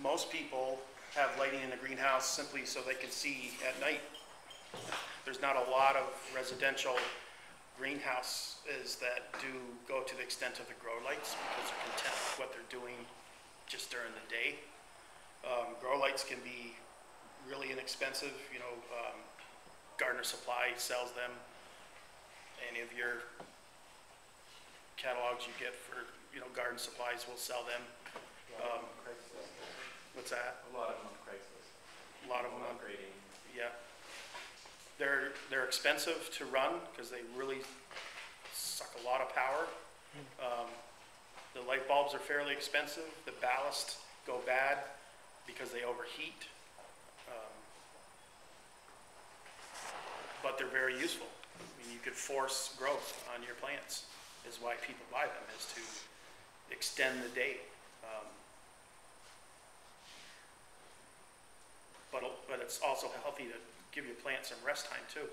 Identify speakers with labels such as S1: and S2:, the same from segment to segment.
S1: most people have lighting in the greenhouse simply so they can see at night. There's not a lot of residential greenhouses that do go to the extent of the grow lights because they're content with what they're doing just during the day. Grow lights can be really inexpensive. You know, Gardener Supply sells them. Any of your catalogs you get for, you know, garden supplies will sell them. What's that?
S2: A lot of them on Craigslist.
S1: A lot of them on
S2: upgrading.
S1: Yeah. They're expensive to run because they really suck a lot of power. The light bulbs are fairly expensive. The ballast go bad because they overheat. But they're very useful. I mean, you could force growth on your plants, is why people buy them, is to extend the day. But it's also healthy to give your plant some rest time too.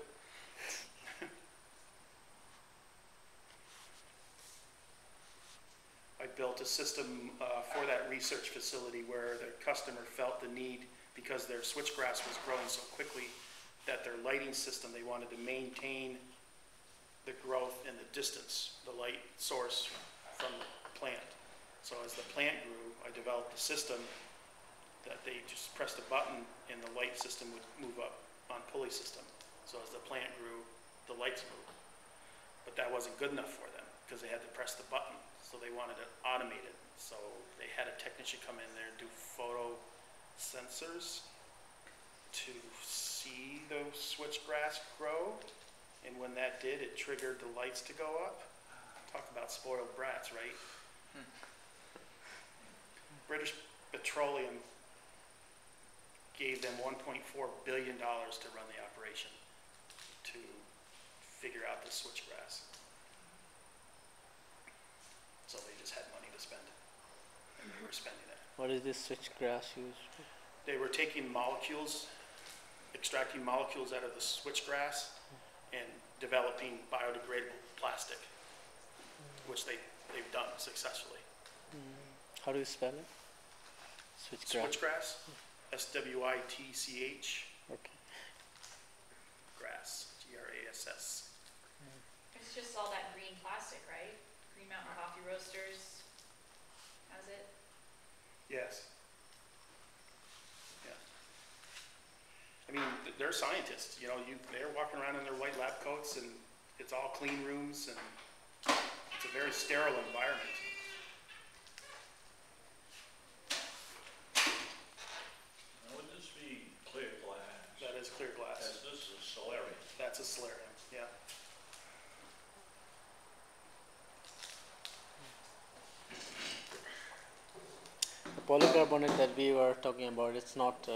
S1: I built a system for that research facility where the customer felt the need, because their switchgrass was growing so quickly, that their lighting system, they wanted to maintain the growth in the distance, the light source from the plant. So as the plant grew, I developed a system that they just pressed a button and the light system would move up on pulley system. So as the plant grew, the lights moved. But that wasn't good enough for them because they had to press the button. So they wanted it automated. So they had a technician come in there and do photo sensors to see the switchgrass grow. And when that did, it triggered the lights to go up. Talk about spoiled brats, right? British Petroleum gave them $1.4 billion to run the operation to figure out the switchgrass. So they just had money to spend, and they were spending it.
S3: What is this switchgrass used for?
S1: They were taking molecules, extracting molecules out of the switchgrass and developing biodegradable plastic, which they've done successfully.
S3: How do you spell it? Switchgrass.
S1: Switchgrass, S-W-I-T-C-H.
S3: Okay.
S1: Grass, G-R-A-S-S.
S4: It's just all that green plastic, right? Green Mountain Coffee Roasters has it.
S1: Yes. Yeah. I mean, they're scientists. You know, they're walking around in their white lab coats, and it's all clean rooms, and it's a very sterile environment.
S5: Would this be clear glass?
S1: That is clear glass.
S5: As this is solarium.
S1: That's a solarium, yeah.
S3: The polycarbonate that we were talking about, it's not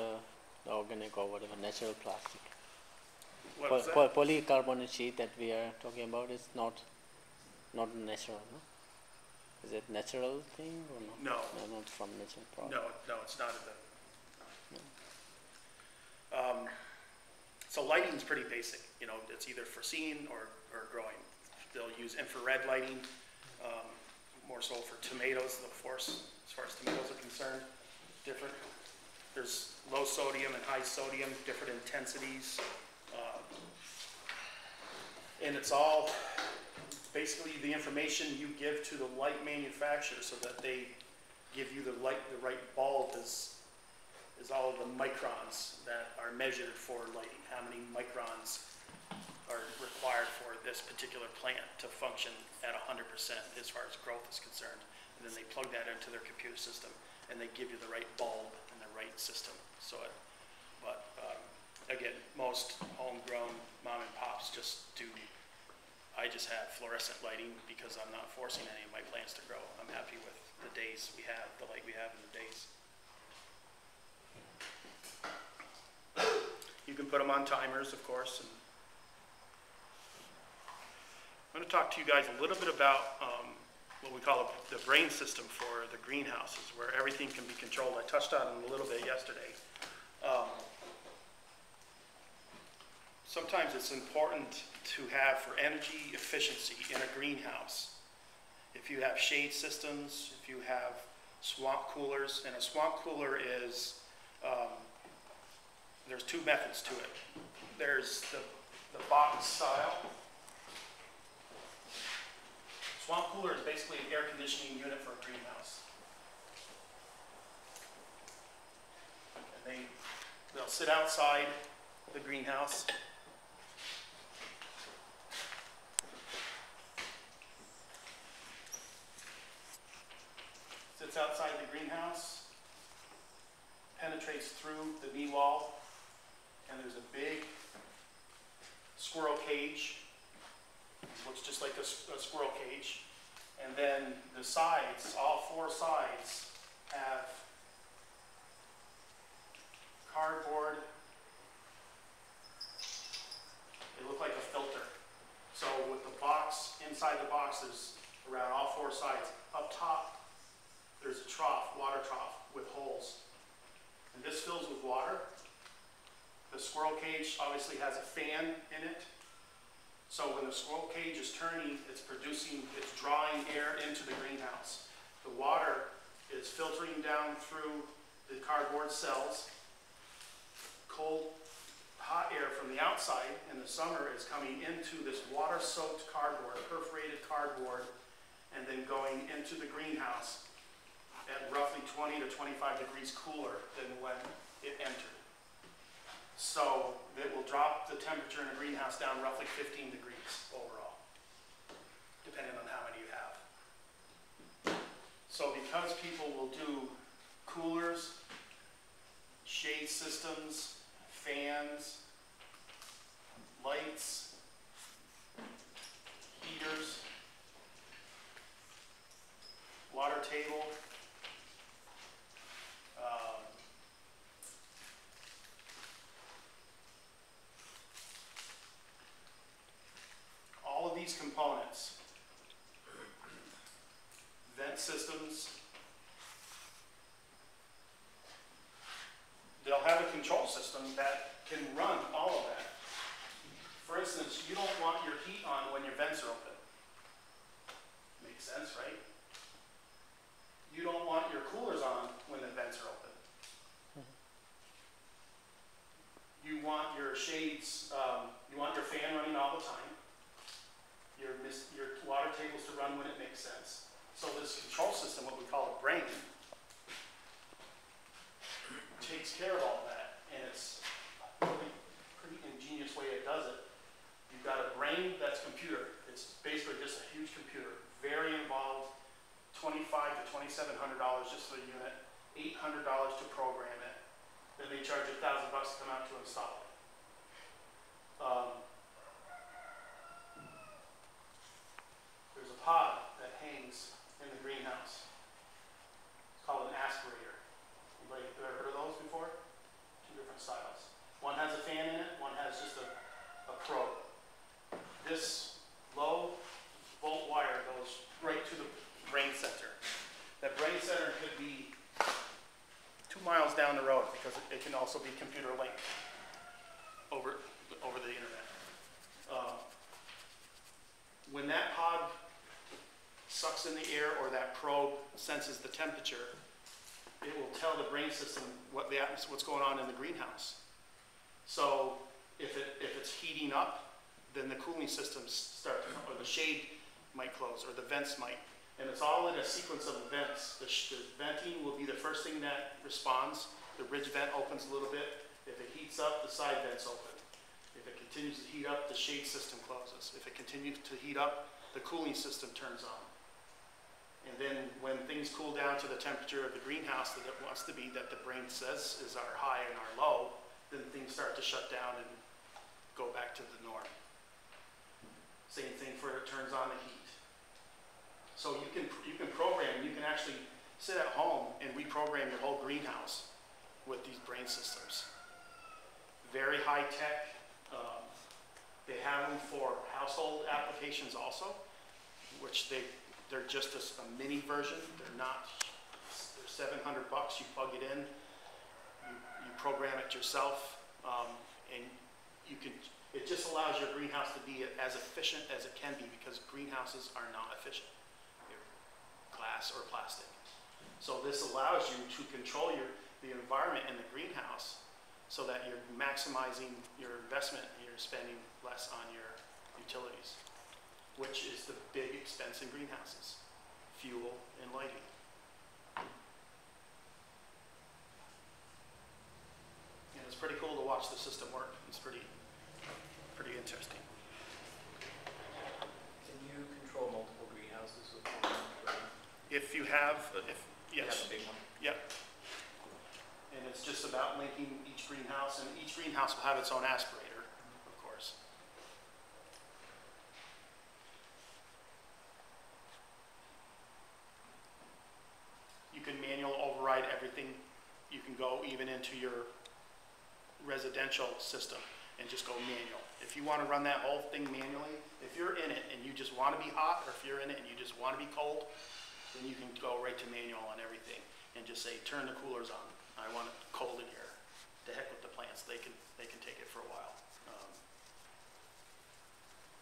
S3: organic or whatever, natural plastic.
S1: What was that?
S3: Polycarbonate sheet that we are talking about is not natural, no? Is it natural thing or not?
S1: No.
S3: No, not from natural product.
S1: No, it's not. So lighting's pretty basic. You know, it's either for seeing or growing. They'll use infrared lighting, more so for tomatoes, of course, as far as tomatoes are concerned. Different. There's low sodium and high sodium, different intensities. And it's all basically the information you give to the light manufacturer so that they give you the right bulb is all of the microns that are measured for lighting. How many microns are required for this particular plant to function at 100% as far as growth is concerned. And then they plug that into their computer system and they give you the right bulb and the right system. Again, most homegrown mom and pops I just have fluorescent lighting because I'm not forcing any of my plants to grow. I'm happy with the days we have, the light we have in the days. You can put them on timers, of course. And I'm going to talk to you guys a little bit about what we call the brain system for the greenhouses, where everything can be controlled. I touched on it a little bit yesterday. Sometimes it's important to have for energy efficiency in a greenhouse. If you have shade systems, if you have swamp coolers, and a swamp cooler is, there's two methods to it. There's the box style. Swamp cooler is basically an air conditioning unit for a greenhouse. And they'll sit outside the greenhouse. Sits outside the greenhouse, penetrates through the knee wall, and there's a big squirrel cage. It looks just like a squirrel cage. And then the sides, all four sides, have cardboard. They look like a filter. So with the box, inside the box, there's around all four sides. Up top, there's a trough, water trough, with holes. And this fills with water. The squirrel cage obviously has a fan in it. So when the squirrel cage is turning, it's drawing air into the greenhouse. The water is filtering down through the cardboard cells. Cold, hot air from the outside in the summer is coming into this water-soaked cardboard, perforated cardboard, and then going into the greenhouse at roughly 20 to 25 degrees cooler than when it entered. So it will drop the temperature in a greenhouse down roughly 15 degrees overall, depending on how many you have. So because people will do coolers, shade systems, fans, lights, heaters, water table, all of these components, vent systems, they'll have a control system that can run all of that. For instance, you don't want your heat on when your vents are open. Makes sense, right? You don't want your coolers on when the vents are open. You want your shades, you want your fan running all the time. Your water tables to run when it makes sense. So this control system, what we call a brain, takes care of all that, and it's a really pretty ingenious way it does it. You've got a brain that's computer. It's basically just a huge computer, very involved, $2,500 to $2,700 just for the unit, $800 to program it. Then they charge $1,000 to come out to install it. There's a pod that hangs in the greenhouse. It's called an aspirator. Anybody ever heard of those before? Two different styles. One has a fan in it, one has just a probe. This low volt wire goes right to the brain center. That brain center could be 2 miles down the road because it can also be computer linked over the internet. When that pod sucks in the air or that probe senses the temperature, it will tell the brain system what's going on in the greenhouse. So if it's heating up, then the cooling systems start to, or the shade might close, or the vents might. And it's all in a sequence of events. The venting will be the first thing that responds. The ridge vent opens a little bit. If it heats up, the side vents open. If it continues to heat up, the shade system closes. If it continues to heat up, the cooling system turns on. And then when things cool down to the temperature of the greenhouse that it wants to be, that the brain says is our high and our low, then things start to shut down and go back to the norm. Same thing for it turns on the heat. So you can program, you can actually sit at home and reprogram your whole greenhouse with these brain systems. Very high tech. They have them for household applications also, which they're just a mini version. They're $700. You plug it in, you program it yourself, and it just allows your greenhouse to be as efficient as it can be, because greenhouses are not efficient. They're glass or plastic. So this allows you to control the environment in the greenhouse so that you're maximizing your investment and you're spending less on your utilities, which is the big expense in greenhouses, fuel and lighting. And it's pretty cool to watch the system work. It's pretty interesting.
S2: Can you control multiple greenhouses with one?
S1: If you have,
S2: You have
S1: yes,
S2: a big one.
S1: yep. And it's just about linking each greenhouse, and each greenhouse will have its own aspirator, of course. You can manual override everything. You can go even into your residential system and just go manual. If you want to run that whole thing manually, if you're in it and you just want to be hot, or if you're in it and you just want to be cold, then you can go right to manual on everything and just say, turn the coolers on. I want it cold in here. To heck with the plants. They can take it for a while.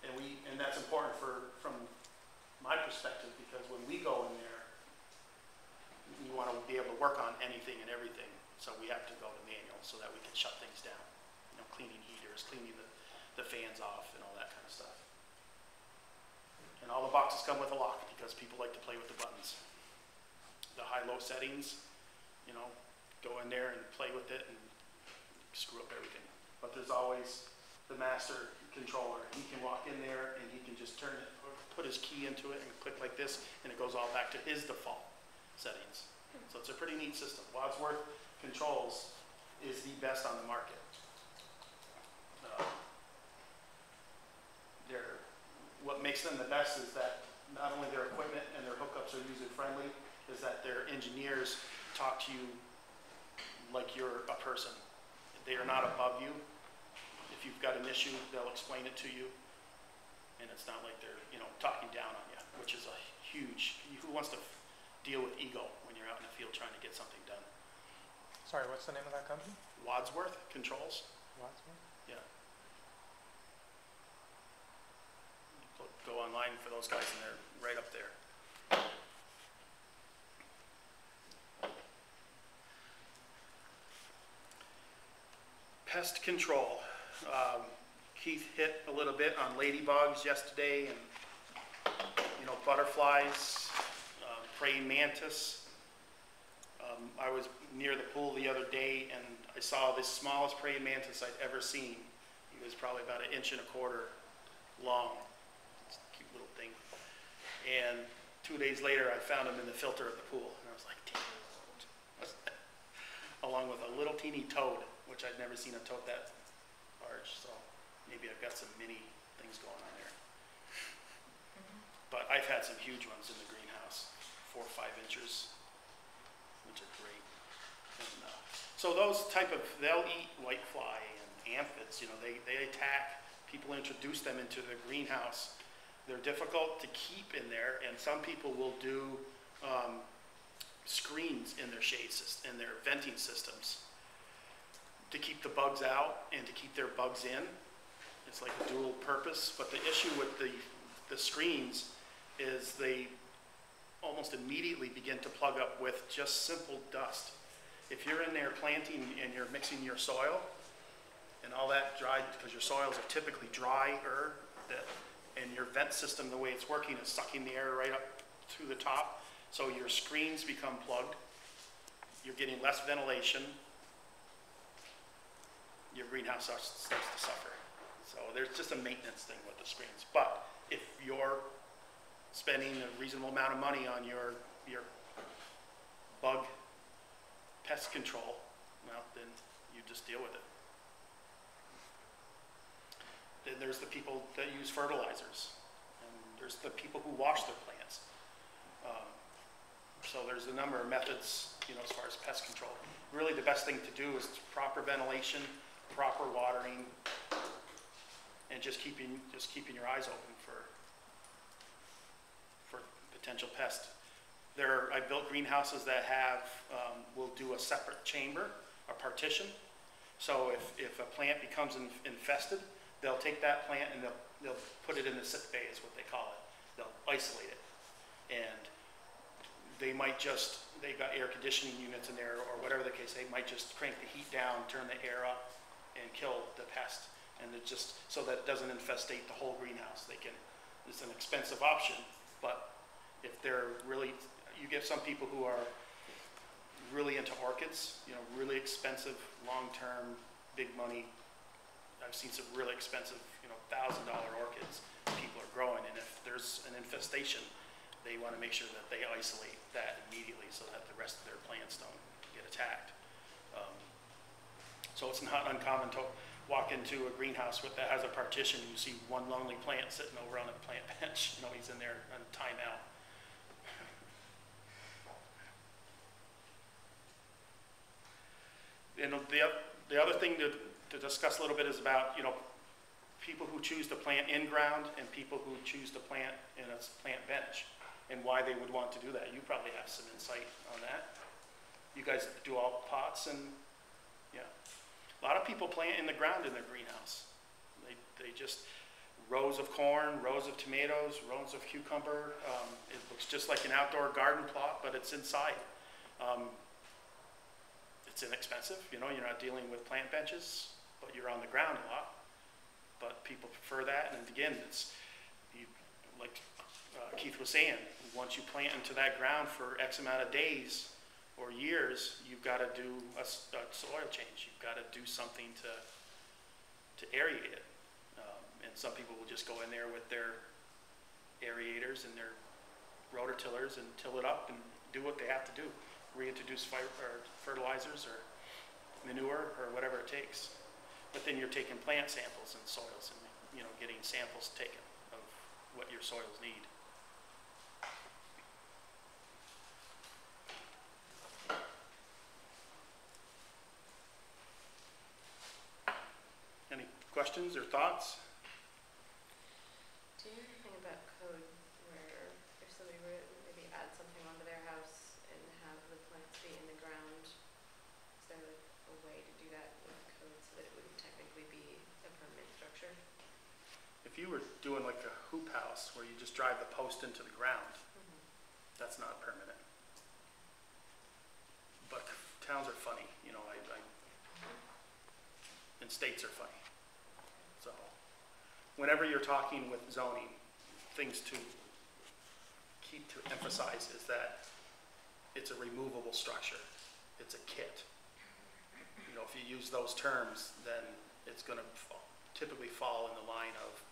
S1: And that's important from my perspective, because when we go in there, we want to be able to work on anything and everything. So we have to go to manual so that we can shut things down. You know, cleaning heaters, cleaning the fans off and all that kind of stuff. And all the boxes come with a lock because people like to play with the buttons. The high-low settings, you know, go in there and play with it and screw up everything. But there's always the master controller. He can walk in there and he can just turn it, or put his key into it and click like this, and it goes all back to his default settings. So it's a pretty neat system. Wadsworth Controls is the best on the market. What makes them the best is that not only their equipment and their hookups are user-friendly, is that their engineers talk to you like you're a person. They are not above you. If you've got an issue, they'll explain it to you. And it's not like they're, you know, talking down on you, which is a huge, who wants to deal with ego when you're out in the field trying to get something done?
S6: Sorry, what's the name of that company?
S1: Wadsworth Controls.
S6: Wadsworth?
S1: Yeah. Go online for those guys and they're right up there. Pest control. Keith hit a little bit on ladybugs yesterday and, you know, butterflies, praying mantis. I was near the pool the other day and I saw the smallest praying mantis I'd ever seen. He was probably about 1.25 inches long. It's a cute little thing. And 2 days later, I found him in the filter of the pool. And I was like, damn. What's that? Along with a little teeny toad, which I'd never seen a toad that large. So maybe I've got some mini things going on there. But I've had some huge ones in the greenhouse, 4 or 5 inches, which are great. And, so those type of, they'll eat whitefly and aphids, you know, they attack. People introduce them into the greenhouse. They're difficult to keep in there, and some people will do screens in their in their venting systems to keep the bugs out and to keep their bugs in. It's like a dual purpose, but the issue with the screens is they almost immediately begin to plug up with just simple dust. If you're in there planting and you're mixing your soil and all that dried, because your soils are typically drier, and your vent system, the way it's working, is sucking the air right up through the top, so your screens become plugged. You're getting less ventilation. Your greenhouse starts to suffer. So there's just a maintenance thing with the screens. But if you're spending a reasonable amount of money on your bug pest control, well, then you just deal with it. Then there's the people that use fertilizers, and there's the people who wash their plants. So there's a number of methods, you know, as far as pest control. Really, the best thing to do is proper ventilation, proper watering, and just keeping your eyes open for potential pests. I built greenhouses that will do a separate chamber, a partition. So if a plant becomes infested, they'll take that plant and they'll put it in the sick bay, is what they call it. They'll isolate it. And they might just, they got air conditioning units in there or whatever the case, they might just crank the heat down, turn the air up and kill the pest. And it just, so that it doesn't infestate the whole greenhouse. They can, it's an expensive option, but if they're really, you get some people who are really into orchids, you know, really expensive, long-term, big money. I've seen some really expensive, you know, $1,000 orchids people are growing, and if there's an infestation, they want to make sure that they isolate that immediately so that the rest of their plants don't get attacked. So it's not uncommon to walk into a greenhouse that has a partition, and you see one lonely plant sitting over on a plant bench. You know, he's in there on timeout. And the other thing to discuss a little bit is about, you know, people who choose to plant in ground and people who choose to plant in a plant bench, and why they would want to do that. You probably have some insight on that. You guys do all pots and, yeah. A lot of people plant in the ground in their greenhouse. They just, rows of corn, rows of tomatoes, rows of cucumber. It looks just like an outdoor garden plot, but it's inside. It's inexpensive, you know, you're not dealing with plant benches, but you're on the ground a lot. But people prefer that, and again, it's, like Keith was saying, once you plant into that ground for X amount of days or years, you've got to do a soil change. You've got to do something to aerate it. And some people will just go in there with their aerators and their rototillers and till it up and do what they have to do. Reintroduce fertilizers or manure or whatever it takes. But then you're taking plant samples and soils and, you know, getting samples taken of what your soils need. Any questions or thoughts?
S7: Do you know anything about code where if somebody were to maybe add something onto their house and have the plants be in the ground, is there a way to do that with code so that it wouldn't technically be a permanent structure?
S1: If you were doing like a hoop house where you just drive the post into the ground, that's not permanent. But towns are funny, you know, and states are funny. So whenever you're talking with zoning, things to keep to emphasize is that it's a removable structure. It's a kit. You know, if you use those terms, then it's going to typically fall in the line of,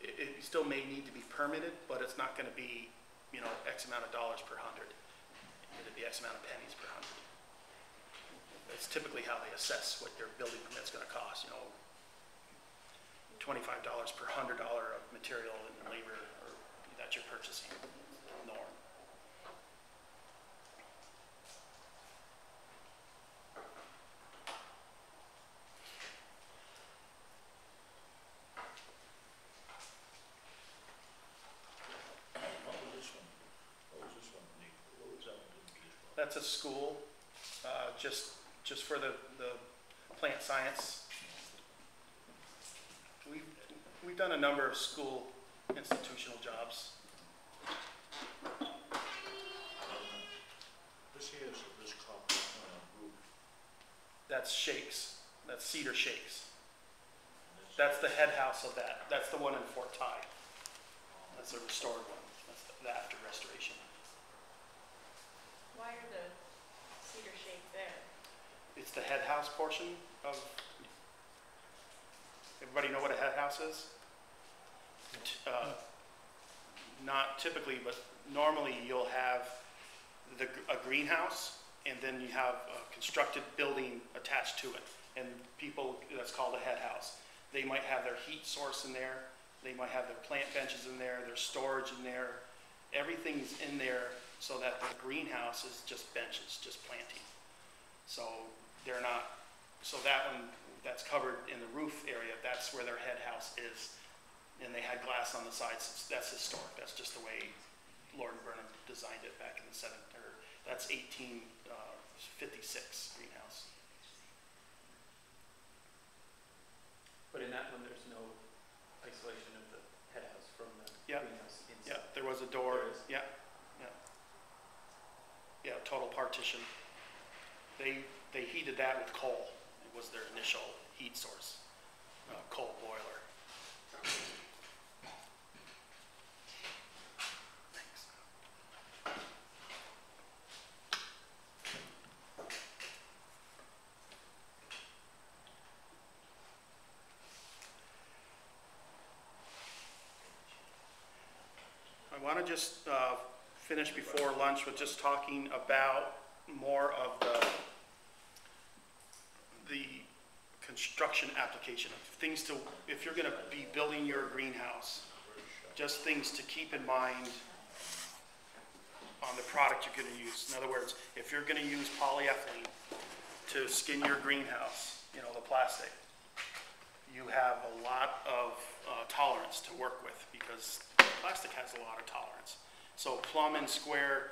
S1: it still may need to be permitted, but it's not going to be, you know, X amount of dollars per hundred. It'd be X amount of pennies per hundred. That's typically how they assess what your building permit's going to cost, you know, $25 per $100 of material and labor or that you're purchasing, norm.
S5: What was this one? What was this one, Nick? What was that one? Didn't get this one.
S1: That's a school, just for the plant science. We've done a number of school institutional jobs.
S5: This here is this copper roof.
S1: That's shakes. That's cedar shakes.
S5: And this-
S1: That's the head house of that. That's the one in Fort Ty. That's a restored one. That's the after restoration.
S4: Why are the cedar shake there?
S1: It's the head house portion of. Everybody know what a head house is? Not typically, but normally you'll have a greenhouse, and then you have a constructed building attached to it. And people, that's called a head house. They might have their heat source in there. They might have their plant benches in there, their storage in there. Everything's in there so that the greenhouse is just benches, just planting. So they're not, so that one, that's covered in the roof area, that's where their head house is. And they had glass on the sides. That's historic. That's just the way Lord Burnham designed it back in the that's 1856 greenhouse.
S2: But in that one, there's no isolation of the head house from the
S1: Yeah.
S2: greenhouse inside.
S1: Yeah, there was a door.
S2: There is.
S1: Yeah, yeah. total partition. They heated that with coal. It was their initial heat source, coal boiler. Thanks. I want to just finish before lunch with just talking about more of the construction application of things to, if you're going to be building your greenhouse, just things to keep in mind on the product you're going to use. In other words, if you're going to use polyethylene to skin your greenhouse, you know, the plastic, you have a lot of tolerance to work with because plastic has a lot of tolerance. So plumb and square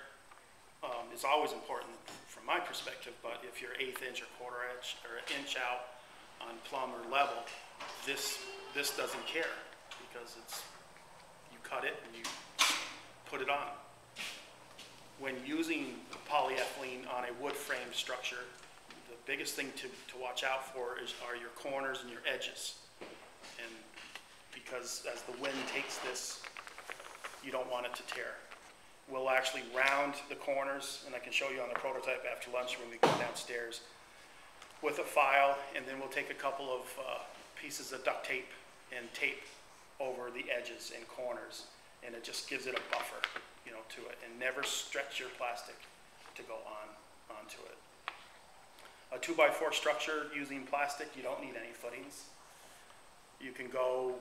S1: is always important from my perspective, but if you're 1/8 inch or 1/4 inch or 1 inch out on plumb or level, this doesn't care because it's, you cut it and you put it on. When using polyethylene on a wood frame structure, the biggest thing to watch out for are your corners and your edges. And because as the wind takes this, you don't want it to tear. We'll actually round the corners, and I can show you on the prototype after lunch when we go downstairs, with a file, and then we'll take a couple of pieces of duct tape and tape over the edges and corners, and it just gives it a buffer, you know, to it, and never stretch your plastic to go onto it. A 2x4 structure using plastic, you don't need any footings. You can go,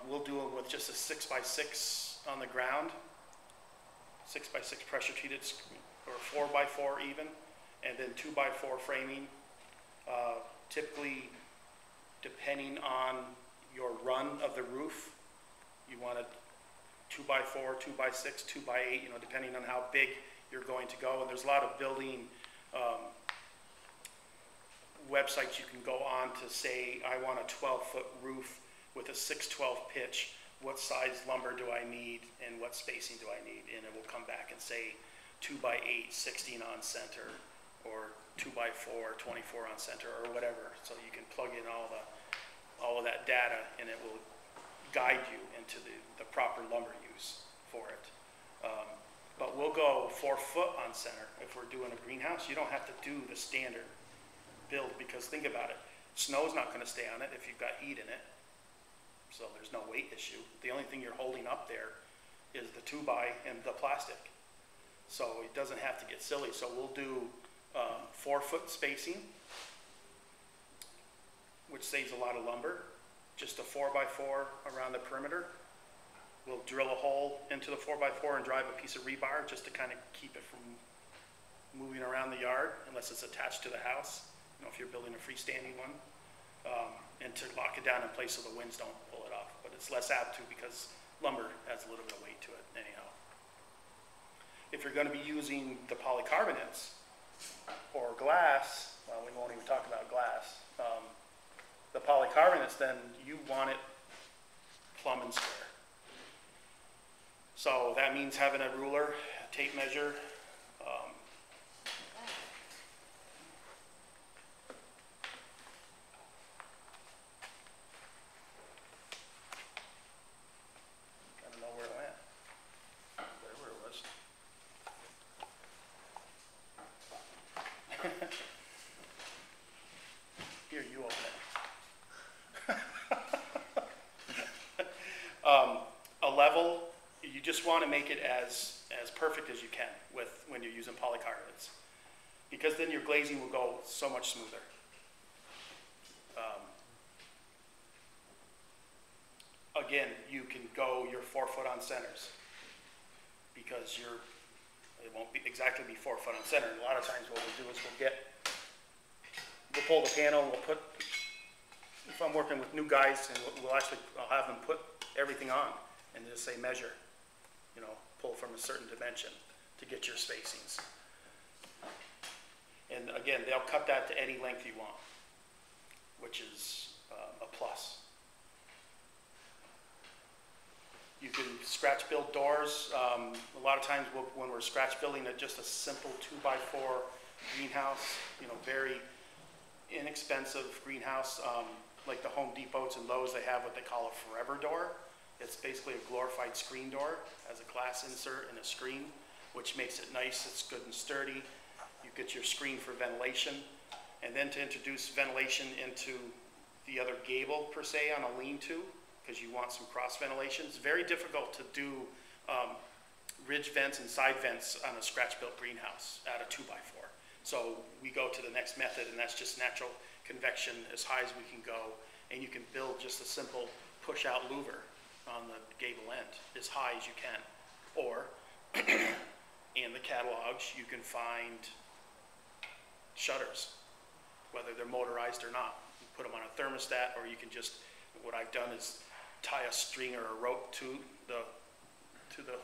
S1: we'll do it with just a 6x6 on the ground, 6x6 pressure treated, or 4x4 even, and then 2x4 framing. Typically, depending on your run of the roof, you want a 2x4, 2x6, 2x8, you know, depending on how big you're going to go. And there's a lot of building websites you can go on to say, I want a 12-foot roof with a 6/12 pitch. What size lumber do I need and what spacing do I need? And it will come back and say 2x8, 16 on center, or 2x4, 24 on center, or whatever. So you can plug in all of that data, and it will guide you into the proper lumber use for it. But we'll go 4 foot on center if we're doing a greenhouse. You don't have to do the standard build because think about it. Snow's not going to stay on it if you've got heat in it. So there's no weight issue. The only thing you're holding up there is the 2x and the plastic. So it doesn't have to get silly. So we'll do 4 foot spacing, which saves a lot of lumber. Just a 4x4 around the perimeter. We'll drill a hole into the 4x4 and drive a piece of rebar just to kind of keep it from moving around the yard unless it's attached to the house. You know, if you're building a freestanding one. And to lock it down in place so the winds don't pull it off. But it's less apt to because lumber has a little bit of weight to it anyhow. If you're going to be using the polycarbonates or glass, well, we won't even talk about glass. The polycarbonates, then you want it plumb and square. So that means having a ruler, a tape measure. I don't know where it went. There where it was. Here, you open it. A level, you just want to make it as perfect as you can when you're using polycarbonates, because then your glazing will go so much smoother. Again, you can go your 4 foot on centers because it won't exactly be 4 foot on center. And a lot of times what we'll do is we'll pull the panel and we'll put, if I'm working with new guys, and I'll have them put everything on and just say measure, you know, pull from a certain dimension to get your spacings. And again, they'll cut that to any length you want, which is a plus. You can scratch build doors. A lot of times when we're scratch building just a simple 2x4 greenhouse, you know, very inexpensive greenhouse, like the Home Depots and Lowe's, they have what they call a forever door. It's basically a glorified screen door, has a glass insert and a screen, which makes it nice, it's good and sturdy. You get your screen for ventilation, and then to introduce ventilation into the other gable per se on a lean-to, because you want some cross ventilation. It's very difficult to do ridge vents and side vents on a scratch-built greenhouse at a 2x4. So we go to the next method, and that's just natural convection as high as we can go, and you can build just a simple push-out louver on the gable end as high as you can. Or in the catalogs, you can find shutters, whether they're motorized or not. You put them on a thermostat, or you can just, what I've done is tie a string or a rope to the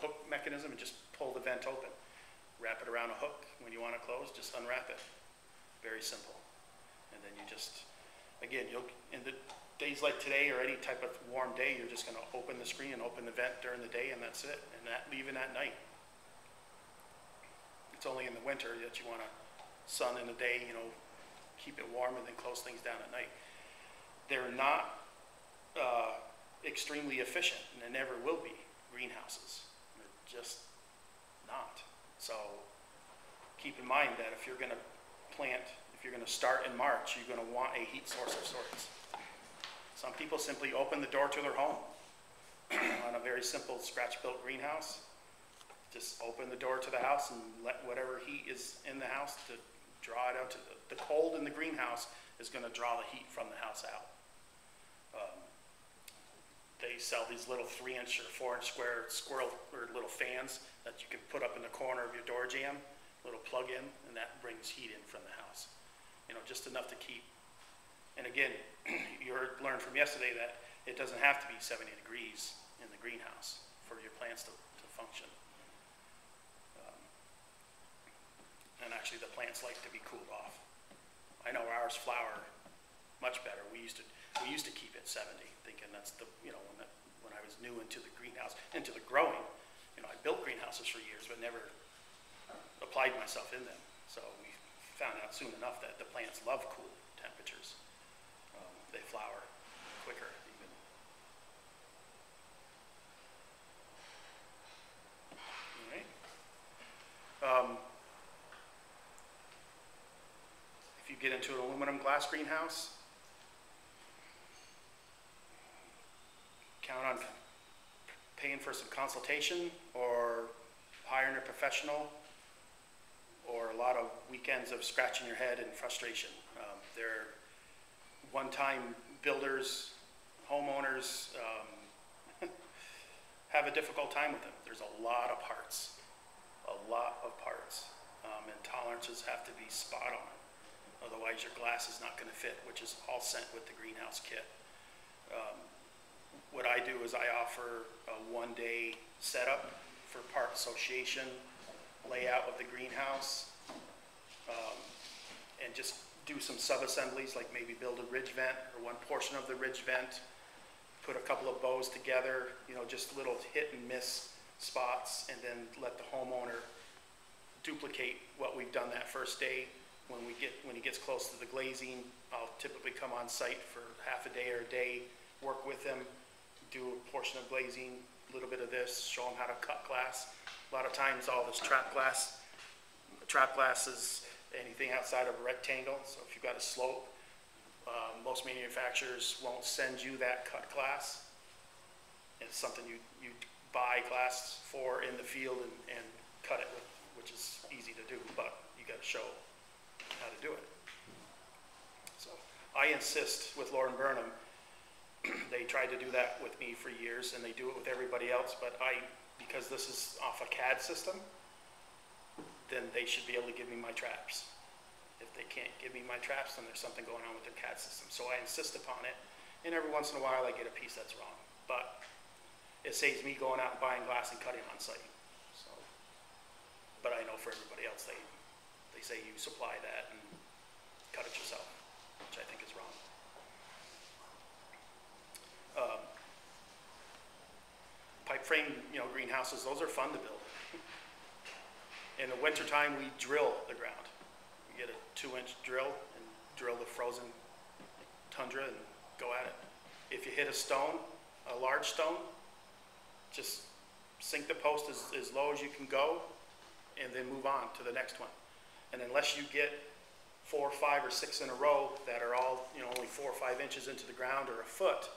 S1: hook mechanism and just pull the vent open. Wrap it around a hook. When you want to close, just unwrap it. Very simple. And then you just, again, in the days like today or any type of warm day, you're just going to open the screen and open the vent during the day, and that's it. And even at night. It's only in the winter that you want to sun in the day, you know, keep it warm and then close things down at night. They're not extremely efficient, and they never will be, greenhouses. They're just not. So keep in mind that if you're going to plant, if you're going to start in March, you're going to want a heat source of sorts. Some people simply open the door to their home on a very simple scratch-built greenhouse. Just open the door to the house and let whatever heat is in the house to draw it out to the cold in the greenhouse is going to draw the heat from the house out. They sell these little 3-inch or 4-inch square squirrel or little fans that you can put up in the corner of your door jamb, little plug-in, and that brings heat in from the house. You know, just enough to keep. And again, you learned from yesterday that it doesn't have to be 70 degrees in the greenhouse for your plants to function. And actually the plants like to be cooled off. I know ours flower much better. We used to keep it 70, thinking that's the, you know, when I was new into the greenhouse, into the growing, you know, I built greenhouses for years but never applied myself in them. So we found out soon enough that the plants love cool temperatures. They flower quicker even. All right. If you get into an aluminum glass greenhouse, count on paying for some consultation or hiring a professional, or a lot of weekends of scratching your head and frustration. They're one-time builders, homeowners have a difficult time with them. There's a lot of parts, and tolerances have to be spot on. Otherwise your glass is not going to fit, which is all sent with the greenhouse kit. What I do is I offer a one-day setup for part association, layout of the greenhouse, and just do some sub-assemblies, like maybe build a ridge vent or one portion of the ridge vent, put a couple of bows together, you know, just little hit and miss spots, and then let the homeowner duplicate what we've done that first day. When he gets close to the glazing, I'll typically come on site for half a day or a day, work with him, do a portion of glazing, a little bit of this, show him how to cut glass. A lot of times all this trap glass is anything outside of a rectangle. So if you've got a slope, most manufacturers won't send you that cut glass. It's something you buy glass for in the field and cut it with, which is easy to do, but you got to show how to do it. So I insist with Lauren Burnham. They tried to do that with me for years, and they do it with everybody else, but because this is off a CAD system, then they should be able to give me my traps. If they can't give me my traps, then there's something going on with their CAD system. So I insist upon it, and every once in a while I get a piece that's wrong. But it saves me going out and buying glass and cutting on site. So, but I know for everybody else, they say you supply that and cut it yourself, which I think is wrong. pipe frame, you know, greenhouses, those are fun to build. In the wintertime, we drill the ground. We get a 2-inch drill and drill the frozen tundra and go at it. If you hit a stone, a large stone, just sink the post as low as you can go and then move on to the next one. And unless you get 4, 5, or 6 in a row that are all, you know, only 4 or 5 inches into the ground or a foot,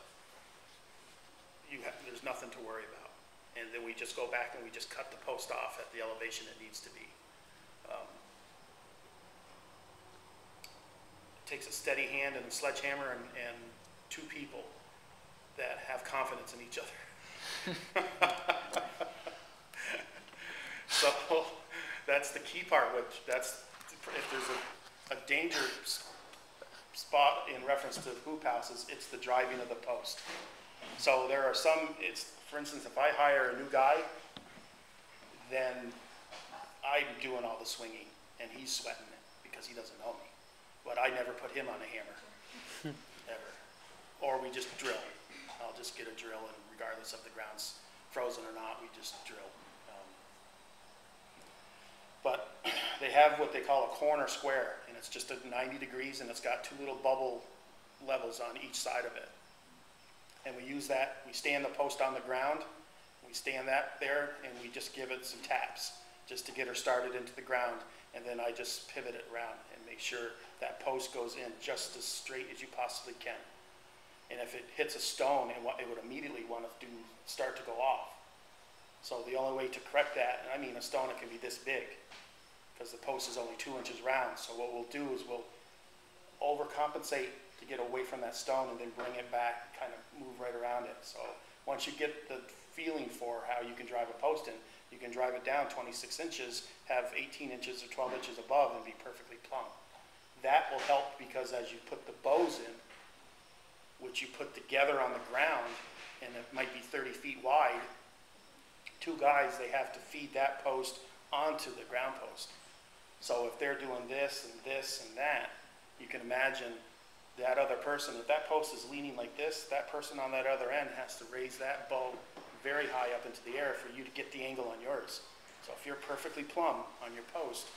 S1: there's nothing to worry about. And then we just go back and we just cut the post off at the elevation it needs to be. It takes a steady hand and a sledgehammer and 2 people that have confidence in each other. So that's the key part, which that's, if there's a danger spot in reference to hoop houses, it's the driving of the post. So there are some, for instance, if I hire a new guy, then I'm doing all the swinging and he's sweating it because he doesn't know me. But I never put him on a hammer, ever. Or we just drill. I'll just get a drill, and regardless of the ground's frozen or not, we just drill. But they have what they call a corner square, and it's just at 90 degrees, and it's got 2 little bubble levels on each side of it. And we use that, we stand the post on the ground, we stand that there, and we just give it some taps just to get her started into the ground. And then I just pivot it around and make sure that post goes in just as straight as you possibly can. And if it hits a stone, it would immediately want to start to go off. So the only way to correct that, and I mean a stone that can be this big, because the post is only 2 inches round. So what we'll do is we'll overcompensate to get away from that stone and then bring it back, kind of move right around it. So once you get the feeling for how you can drive a post in, you can drive it down 26 inches, have 18 inches or 12 inches above and be perfectly plumb. That will help because as you put the bows in, which you put together on the ground, and it might be 30 feet wide, 2 guys, they have to feed that post onto the ground post. So if they're doing this and this and that, you can imagine that other person, if that post is leaning like this, that person on that other end has to raise that bow very high up into the air for you to get the angle on yours. So if you're perfectly plumb on your post,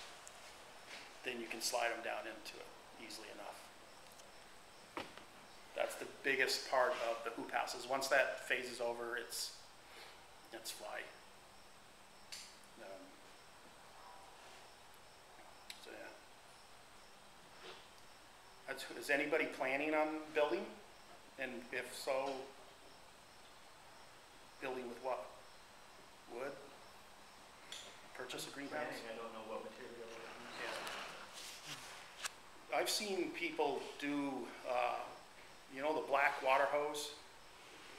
S1: then you can slide them down into it easily enough. That's the biggest part of the hoop houses. Once that phases over, it's fly. So yeah. Is anybody planning on building? And if so, building with what? Wood? Purchase a greenhouse?
S2: I don't know what material it is.
S1: Yeah. I've seen people do, you know, the black water hose?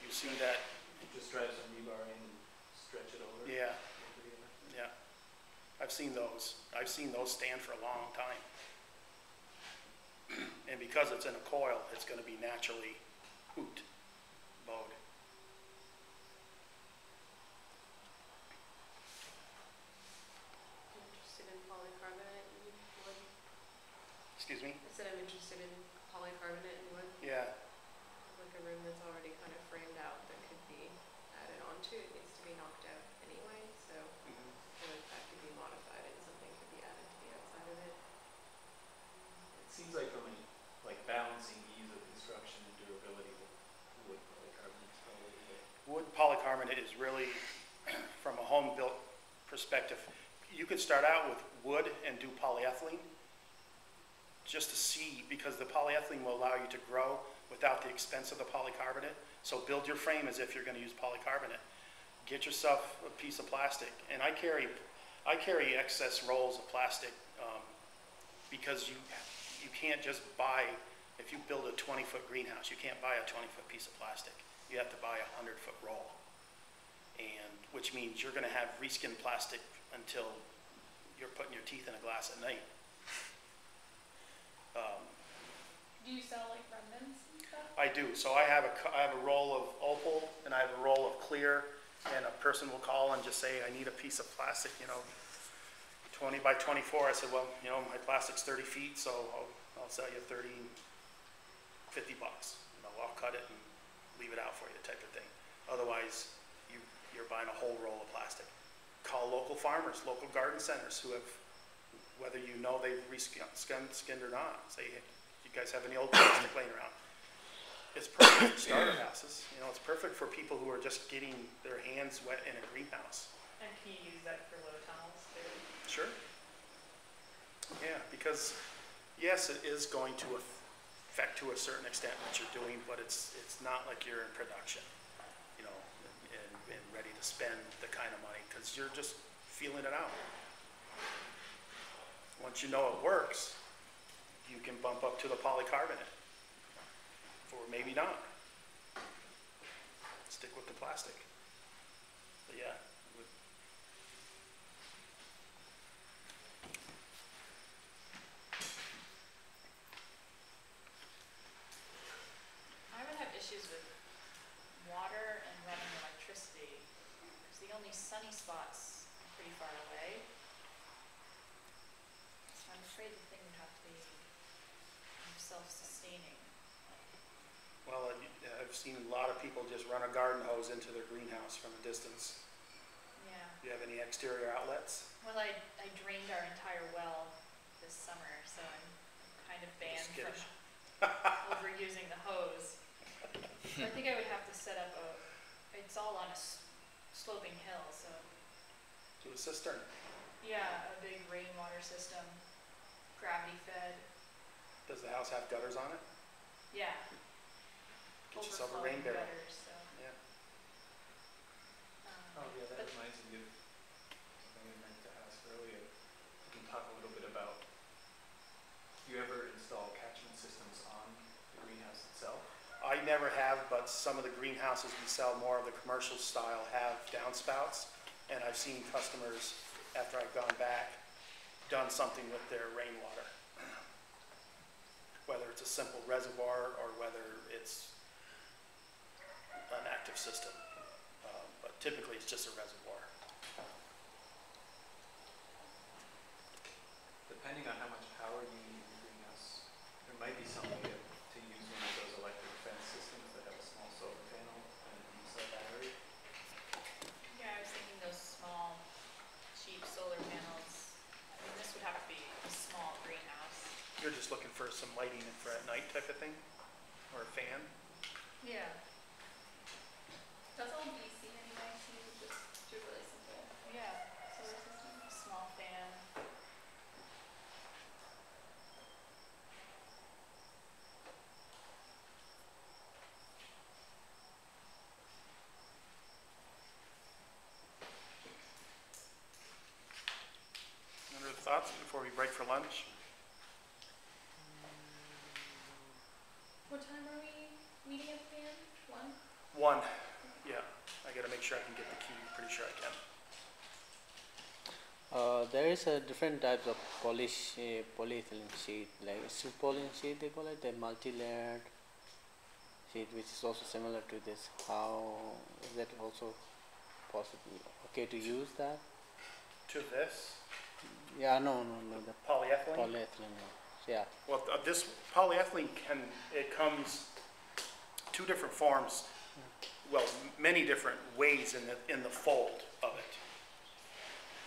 S1: You see that?
S2: Just drive some rebar in and stretch it over.
S1: Yeah. Yeah. I've seen those. I've seen those stand for a long time. And because it's in a coil, it's going to be naturally hooped, bowed.
S7: Interested in polycarbonate and wood?
S1: Excuse me?
S7: I said I'm interested in polycarbonate and wood.
S1: Yeah.
S7: Like a room that's already kind of framed out that could be added onto. It needs to be knocked out anyway, so I feel like that could be modified and something could be added to the outside of it.
S2: It seems like from a, balancing ease of construction and durability, wood polycarbonate is probably the
S1: Wood polycarbonate is really, from a home built perspective, you could start out with wood and do polyethylene just to see, because the polyethylene will allow you to grow without the expense of the polycarbonate. So build your frame as if you're going to use polycarbonate. Get yourself a piece of plastic, and I carry excess rolls of plastic because you can't just buy, if you build a 20-foot greenhouse, you can't buy a 20-foot piece of plastic. You have to buy a 100-foot roll, and which means you're going to have reskinned plastic until you're putting your teeth in a glass at night.
S4: Do you sell like remnants and stuff?
S1: I do. So I have a roll of opal and I have a roll of clear, and a person will call and just say, I need a piece of plastic, 20 by 24. I said, well, my plastic's 30 feet, so I'll sell you 50 bucks. I'll cut it and leave it out for you, type of thing. Otherwise, you're buying a whole roll of plastic. Call local farmers, local garden centers who have, whether you know they've skinned or not, say, hey, you guys have any old plastic laying around? It's perfect for starter houses. You know, it's perfect for people who are just getting their hands wet in a greenhouse.
S4: And can you use that for low tunnels too?
S1: Sure. Yeah, because yes, it is going to affect to a certain extent what you're doing, but it's not like you're in production, you know, and ready to spend the kind of money, because you're just feeling it out. Once you know it works, you can bump up to the polycarbonate, or maybe not. Stick with the plastic. But yeah.
S4: I would have issues with water and running electricity, because the only sunny spots are pretty far away. So I'm afraid the thing would have to be self-sustaining.
S1: Well, I've seen a lot of people just run a garden hose into their greenhouse from a distance.
S4: Yeah.
S1: Do you have any exterior outlets?
S4: Well, I drained our entire well this summer, so I'm kind of banned from overusing the hose. So I think I would have to set up it's all on a sloping hill, so.
S1: To a cistern?
S4: Yeah, a big rainwater system, gravity fed.
S1: Does the house have gutters on it?
S4: Yeah.
S1: Get yourself a rain barrel.
S4: Gutters, so.
S1: Yeah.
S2: Oh, yeah, that
S4: But
S2: reminds me of something I meant to ask earlier. We can talk a little bit about, do you ever install catchment systems on the greenhouse itself?
S1: I never have, but some of the greenhouses we sell, more of the commercial style, have downspouts. And I've seen customers, after I've gone back, done something with their rainwater. Whether it's a simple reservoir or whether it's an active system. But typically it's just a reservoir.
S2: Depending on how much power you need in your greenhouse, there might be some way to use one of those electric fence systems that have a small solar panel and a D-cell battery.
S4: yeah, I was thinking those small, cheap solar panels. I mean, this would have to be a small greenhouse.
S1: You're just looking for some lighting for at night type of thing? Or a fan?
S4: Yeah.
S7: That's all DC anyway, so you just do really simple
S4: Yeah.
S7: solar system.
S4: A small fan.
S1: Any other thoughts before we break for lunch?
S7: What time are we meeting at the end? 1?
S1: One, yeah. I gotta make sure I can get the key. Pretty sure I can.
S3: There is a different types of polyethylene sheet, like polyethylene sheet they call it, the multi-layered sheet, which is also similar to this. How is that also possible? Okay to use that?
S1: To this,
S3: Yeah, no, the
S1: polyethylene.
S3: polyethylene. Yeah.
S1: Well, this polyethylene it comes two different forms, well, many different ways in the fold of it.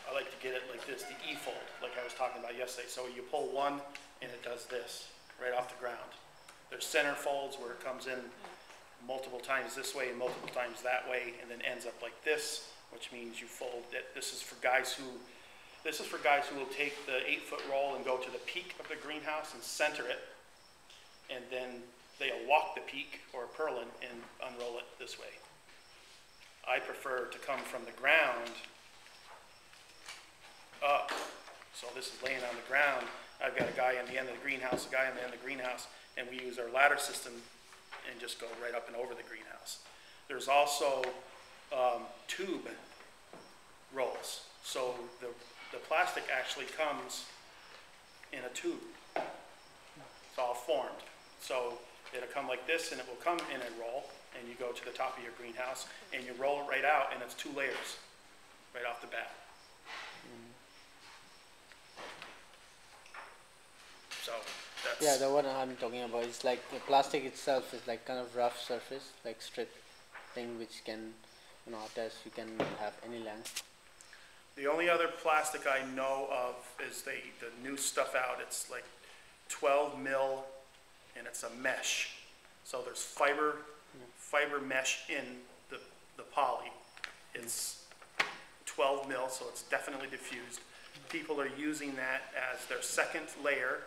S1: I like to get it like this, the E-fold, like I was talking about yesterday. So you pull one and it does this right off the ground. There's center folds where it comes in multiple times this way and multiple times that way, and then ends up like this, which means you fold it. This is for guys who will take the 8-foot roll and go to the peak of the greenhouse and center it, and then they'll walk the peak or purlin and unroll it this way. I prefer to come from the ground up. So this is laying on the ground. I've got a guy on the end of the greenhouse, a guy on the end of the greenhouse, and we use our ladder system and just go right up and over the greenhouse. There's also tube rolls. So the plastic actually comes in a tube. It's all formed. So it'll come like this, and it will come in a roll, and you go to the top of your greenhouse, and you roll it right out, and it's 2 layers right off the bat. So that's...
S3: Yeah, the one I'm talking about is like the plastic itself is like kind of rough surface, like strip thing which can, attach, you can have any length.
S1: The only other plastic I know of is the new stuff out, it's like 12 mil and it's a mesh. So there's fiber mesh in the poly. It's 12 mil, so it's definitely diffused. People are using that as their second layer.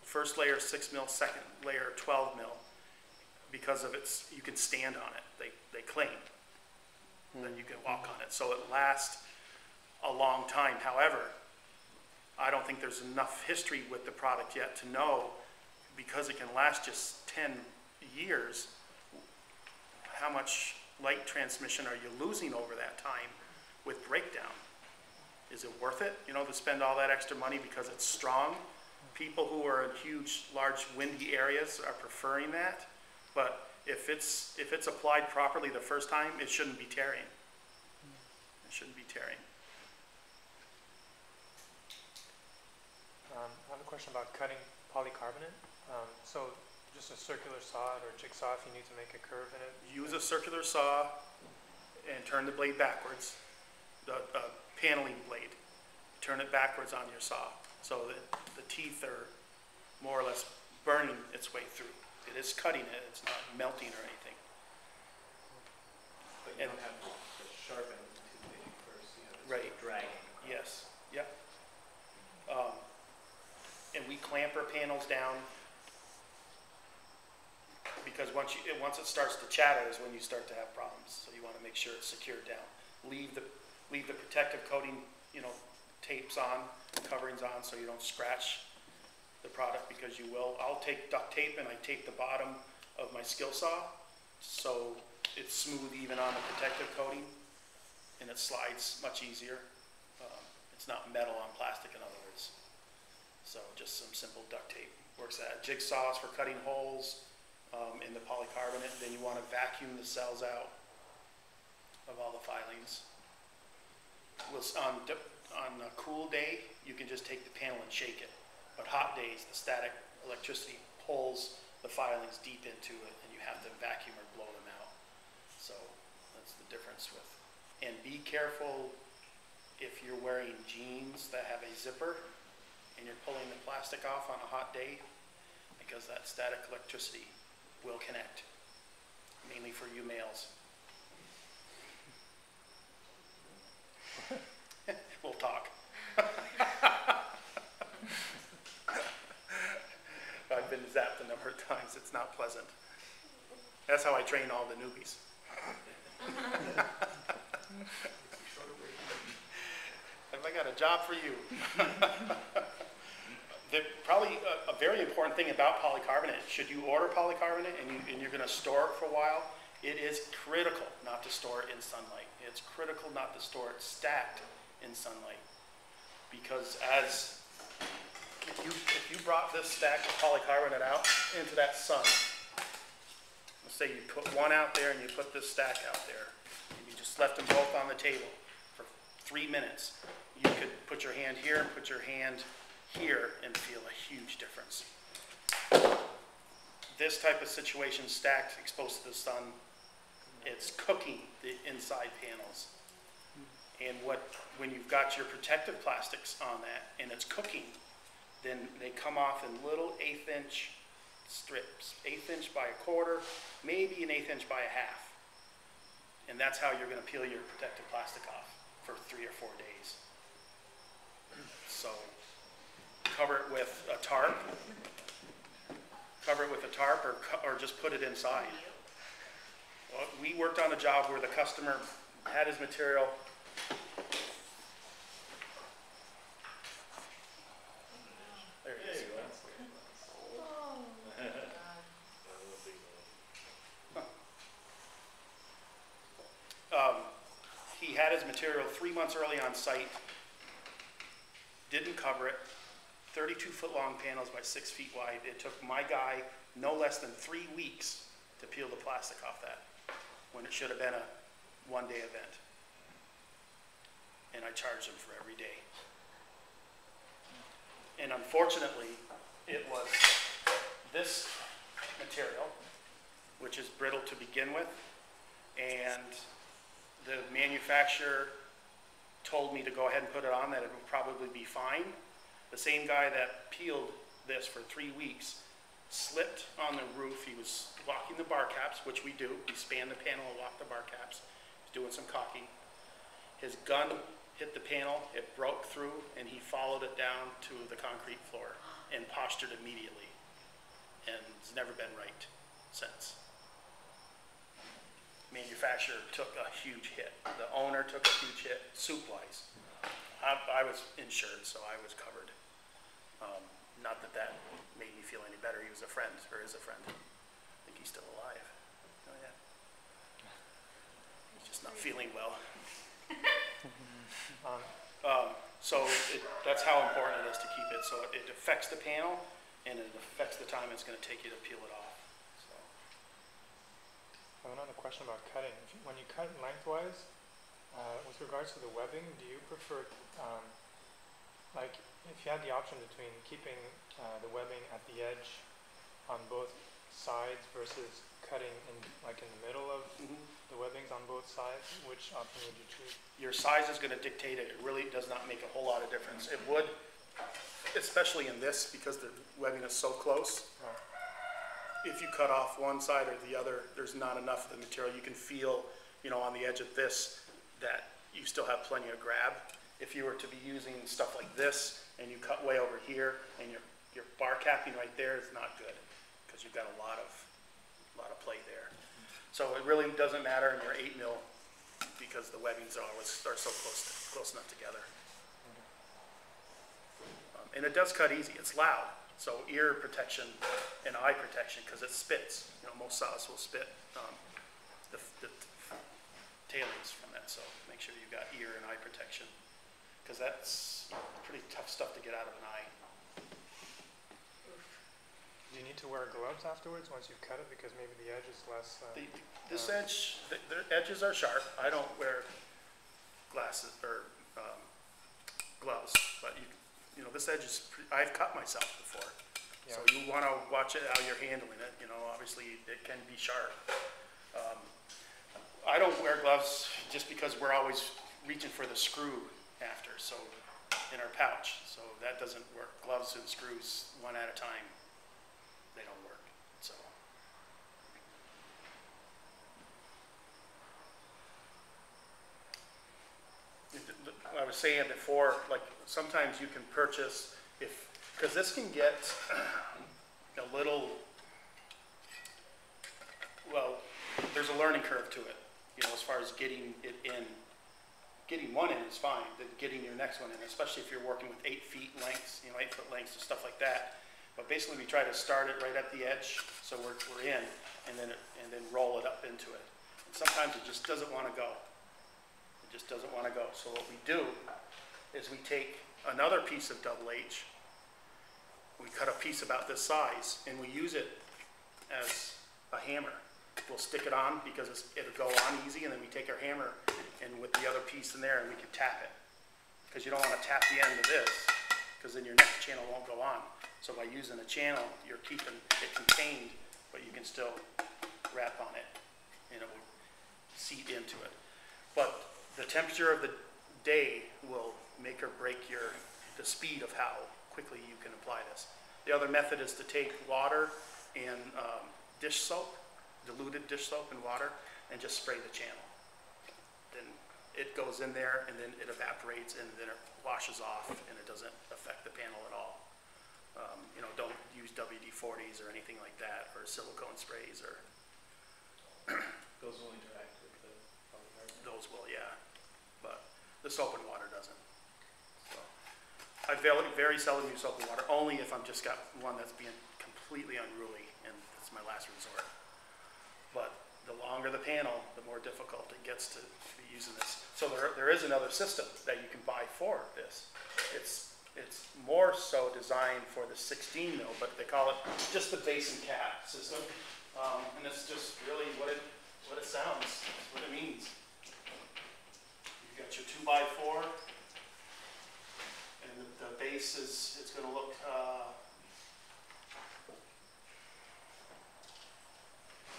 S1: First layer 6 mil, second layer 12 mil. Because of its, you can stand on it. They claim that you can walk on it. So it lasts a long time. However, I don't think there's enough history with the product yet to know, because it can last just 10 years, how much light transmission are you losing over that time with breakdown? Is it worth it, to spend all that extra money because it's strong? People who are in huge, large, windy areas are preferring that, but if it's applied properly the first time, it shouldn't be tearing. It shouldn't be tearing.
S6: I have a question about cutting polycarbonate. So just a circular saw or jigsaw if you need to make a curve in it?
S1: Use a circular saw and turn the blade backwards, the paneling blade. Turn it backwards on your saw so that the teeth are more or less burning its way through. It is cutting it, it's not melting or anything.
S2: But you don't have to sharpen the toothpick first, you have to
S1: Right.
S2: dragging.
S1: Yes, yep. And we clamp our panels down because once it starts to chatter is when you start to have problems. So you want to make sure it's secured down. Leave the protective coating, tapes on, coverings on, so you don't scratch the product, because you will. I'll take duct tape and I tape the bottom of my skill saw so it's smooth even on the protective coating, and it slides much easier. It's not metal on plastic, in other words. So just some simple duct tape works. That jigsaws for cutting holes in the polycarbonate. Then you want to vacuum the cells out of all the filings. On a cool day, you can just take the panel and shake it. But hot days, the static electricity pulls the filings deep into it, and you have to vacuum or blow them out. So that's the difference with. And be careful if you're wearing jeans that have a zipper and you're pulling the plastic off on a hot day, because that static electricity will connect, mainly for you males. We'll talk. I've been zapped a number of times. It's not pleasant. That's how I train all the newbies. Have I got a job for you? Probably a very important thing about polycarbonate, should you order polycarbonate and you're going to store it for a while, it is critical not to store it in sunlight. It's critical not to store it stacked in sunlight, because if you brought this stack of polycarbonate out into that sun, let's say you put one out there and you put this stack out there, and you just left them both on the table for 3 minutes, you could put your hand here and put your hand here and feel a huge difference. This type of situation, stacked, exposed to the sun, it's cooking the inside panels. And when you've got your protective plastics on that and it's cooking, then they come off in little 1/8 inch strips, 1/8 inch by 1/4, maybe an 1/8 inch by 1/2. And that's how you're going to peel your protective plastic off for 3 or 4 days. So cover it with a tarp. Cover it with a tarp, or just put it inside. Well, we worked on a job where the customer had his material. There it is. He had his material 3 months early on site, didn't cover it, 32-foot long panels by 6 feet wide. It took my guy no less than 3 weeks to peel the plastic off that, when it should have been a one-day event. And I charged him for every day. And unfortunately, it was this material, which is brittle to begin with, and the manufacturer told me to go ahead and put it on, that it would probably be fine. The same guy that peeled this for 3 weeks slipped on the roof. He was locking the bar caps, which we do. We span the panel and lock the bar caps. He's doing some caulking. His gun hit the panel, it broke through, and he followed it down to the concrete floor and postured immediately. And it's never been right since. Manufacturer took a huge hit. The owner took a huge hit, soup-wise. I was insured, so I was covered. Not that that made me feel any better. He was a friend, or is a friend. I think he's still alive. Oh, yeah. He's just not feeling well. That's how important it is to keep it. So it affects the panel, and it affects the time it's going to take you to peel it off. So.
S6: I have another question about cutting. When you cut lengthwise, with regards to the webbing, do you prefer, like, if you had the option between keeping the webbing at the edge on both sides versus cutting in, like, in the middle of the webbings on both sides, which option would you choose?
S1: Your size is going to dictate it. It really does not make a whole lot of difference. It would, especially in this, because the webbing is so close.
S6: Right.
S1: If you cut off one side or the other, there's not enough of the material. You can feel, you know, on the edge of this that you still have plenty of grab. If you were to be using stuff like this and you cut way over here and your bar capping right there is not good because you've got a lot of play there. So it really doesn't matter in your 8 mil because the webbings are so close enough together. And it does cut easy. It's loud. So ear protection and eye protection because it spits. You know, most saws will spit the tailings from that. So make sure you've got ear and eye protection because that's pretty tough stuff to get out of an eye.
S6: Do you need to wear gloves afterwards once you've cut it because maybe the edge is less?
S1: This edge, the edges are sharp. I don't wear glasses or gloves, but you know, this edge is, I've cut myself before. Yeah. So you want to watch it how you're handling it. You know, obviously it can be sharp. I don't wear gloves just because we're always reaching for the screw after, so in our pouch. So that doesn't work. Gloves and screws one at a time, they don't work. So. I was saying before, like sometimes you can purchase, because this can get a little, well, there's a learning curve to it, you know, as far as getting it in. Getting one in is fine, but getting your next one in, especially if you're working with 8 feet lengths, you know, 8 foot lengths and stuff like that. But basically we try to start it right at the edge, so we're in, and then roll it up into it. And sometimes it just doesn't want to go. It just doesn't want to go. So what we do is we take another piece of double H, we cut a piece about this size, and we use it as a hammer. We'll stick it on because it'll go on easy, and then we take our hammer and with the other piece in there and we can tap it. Because you don't want to tap the end of this, because then your next channel won't go on. So by using a channel, you're keeping it contained, but you can still wrap on it and it will seat into it. But the temperature of the day will make or break the speed of how quickly you can apply this. The other method is to take water and dish soap, diluted dish soap and water, and just spray the channel. Then it goes in there and then it evaporates and then it washes off and it doesn't affect the panel at all. You know, don't use WD-40s or anything like that, or silicone sprays or.
S2: Those will interact with the polycarbonate?
S1: Those will, yeah, but the soap and water doesn't. So I very seldom use soap and water, only if I'm just got one that's being completely unruly and it's my last resort. But the longer the panel, the more difficult it gets to be using this. So there is another system that you can buy for this. It's more so designed for the 16 mil, but they call it just the base and cap system. And it's just really what it sounds, what it means. You've got your 2x4, and the base it's going to look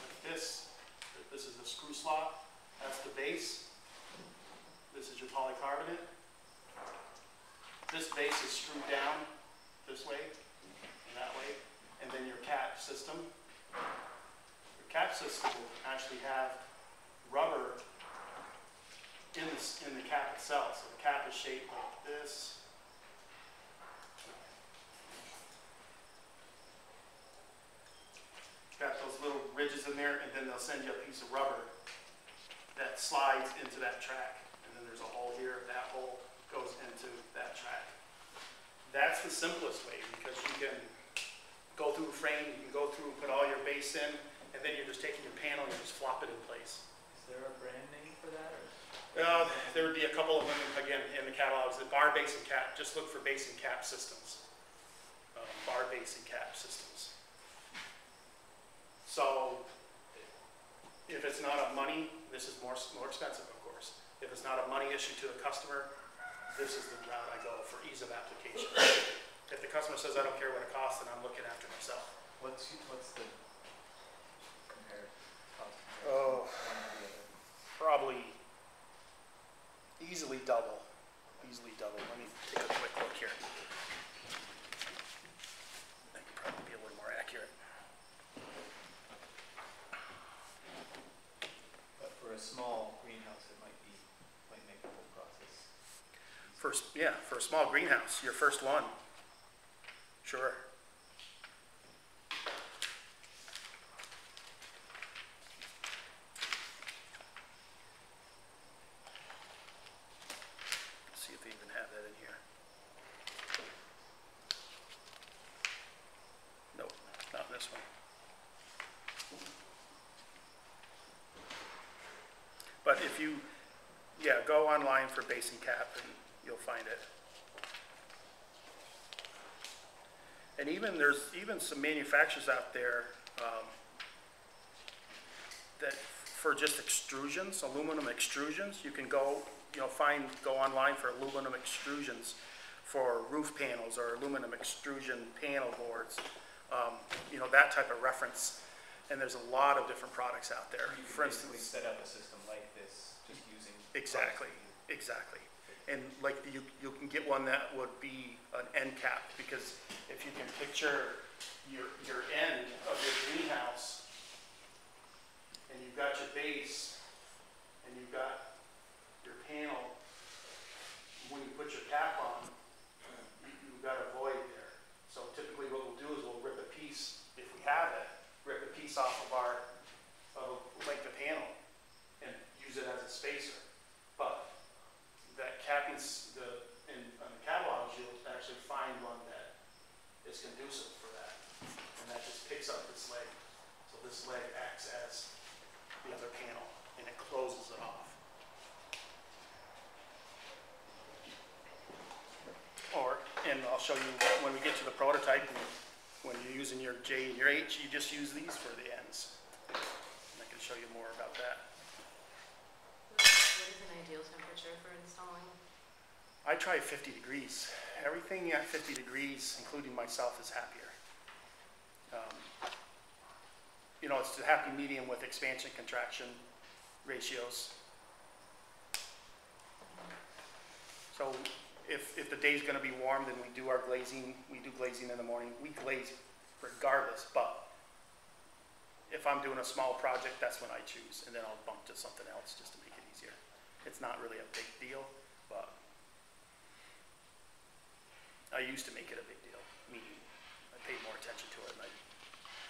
S1: like this. This is the screw slot. That's the base. system will actually have rubber in the cap itself. So the cap is shaped like this. Got those little ridges in there, and then they'll send you a piece of rubber that slides into that track. And then there's a hole here, that hole goes into that track. That's the simplest way, because you can go through a frame, you can go through and put all your base in, and then you're just taking your panel and you just flop it in place.
S2: Is there a brand name for that? Or?
S1: There would be a couple of them, again, in the catalogs. The bar, base, and cap. Just look for base and cap systems. Bar, base, and cap systems. So, if it's not a money, this is more expensive, of course. If it's not a money issue to the customer, this is the route I go for ease of application. If the customer says, I don't care what it costs, then I'm looking after myself.
S2: What's the compared cost?
S1: Oh, probably easily double. Easily double. Let me take a quick look here. That could probably be a little more accurate.
S2: But for a small greenhouse, it might make the whole process.
S1: For a small greenhouse, your first one. Sure. Let's see if they even have that in here. Nope, not in this one. But if you, go online for base and cap and you'll find it. And there's some manufacturers out there that for just extrusions, aluminum extrusions, you can go online for aluminum extrusions for roof panels or aluminum extrusion panel boards, that type of reference. And there's a lot of different products out there.
S2: You can
S1: for instance,
S2: set up a system like this just using
S1: exactly. And like you can get one that would be an end cap, because if you can picture your end of your greenhouse, and you've got your base, and you've got your panel, when you put your cap on, you've got a void there. So typically what we'll do is we'll rip a piece, if we have it, rip a piece off of like the panel and use it as a spacer. But that capping, in the catalogs, you'll actually find one that is conducive for that. And that just picks up this leg. So this leg acts as the other panel, and it closes it off. And I'll show you when we get to the prototype, and when you're using your J and your H, you just use these for the ends. And I can show you more about that.
S7: What is an ideal temperature for installing?
S1: I try 50 degrees. Everything at 50 degrees, including myself, is happier. It's a happy medium with expansion contraction ratios. So if the day's going to be warm, then we do our glazing. We do glazing in the morning. We glaze regardless, but if I'm doing a small project, that's when I choose, and then I'll bump to something else just to make it easier. It's not really a big deal, but I used to make it a big deal, meaning I paid more attention to it, and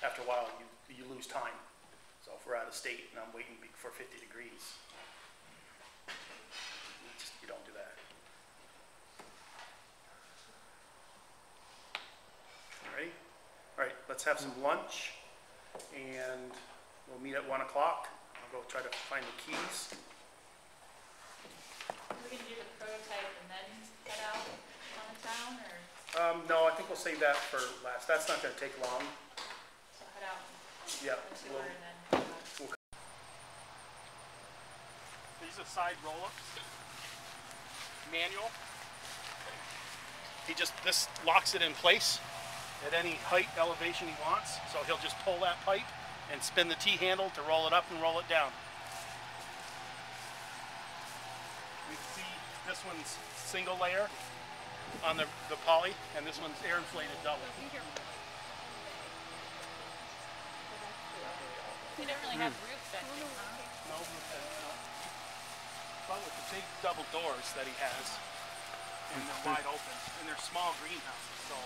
S1: after a while you lose time. So if we're out of state and I'm waiting for 50 degrees, you don't do that. Ready? All right, let's have some lunch, and we'll meet at 1 o'clock. I'll go try to find the keys.
S4: Are we gonna do the prototype and then head out on the town, or
S1: No, I think we'll save that for last. That's not going to take long.
S4: so head out
S1: Yeah.
S4: on the tour and then head out?
S1: These are side roll-ups. Manual. This locks it in place at any height elevation he wants. So he'll just pull that pipe and spin the T-handle to roll it up and roll it down. We see this one's single layer on the poly, and this one's air inflated double.
S4: You don't really have roof venting, huh?
S1: No roof vent, no. But with the big double doors that he has, and they're wide open, and they're small greenhouses, so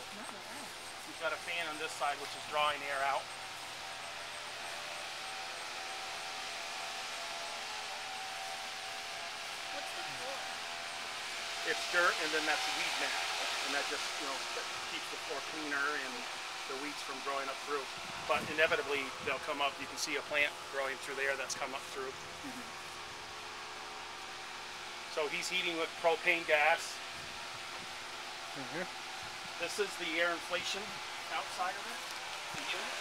S1: he's got a fan on this side which is drawing air out.
S4: What's the floor?
S1: It's dirt, and then that's a weed mat, and that just, you know, keeps the floor cleaner and the weeds from growing up through. But inevitably, they'll come up. You can see a plant growing through there that's come up through. So he's heating with propane gas. This is the air inflation outside of it, the unit.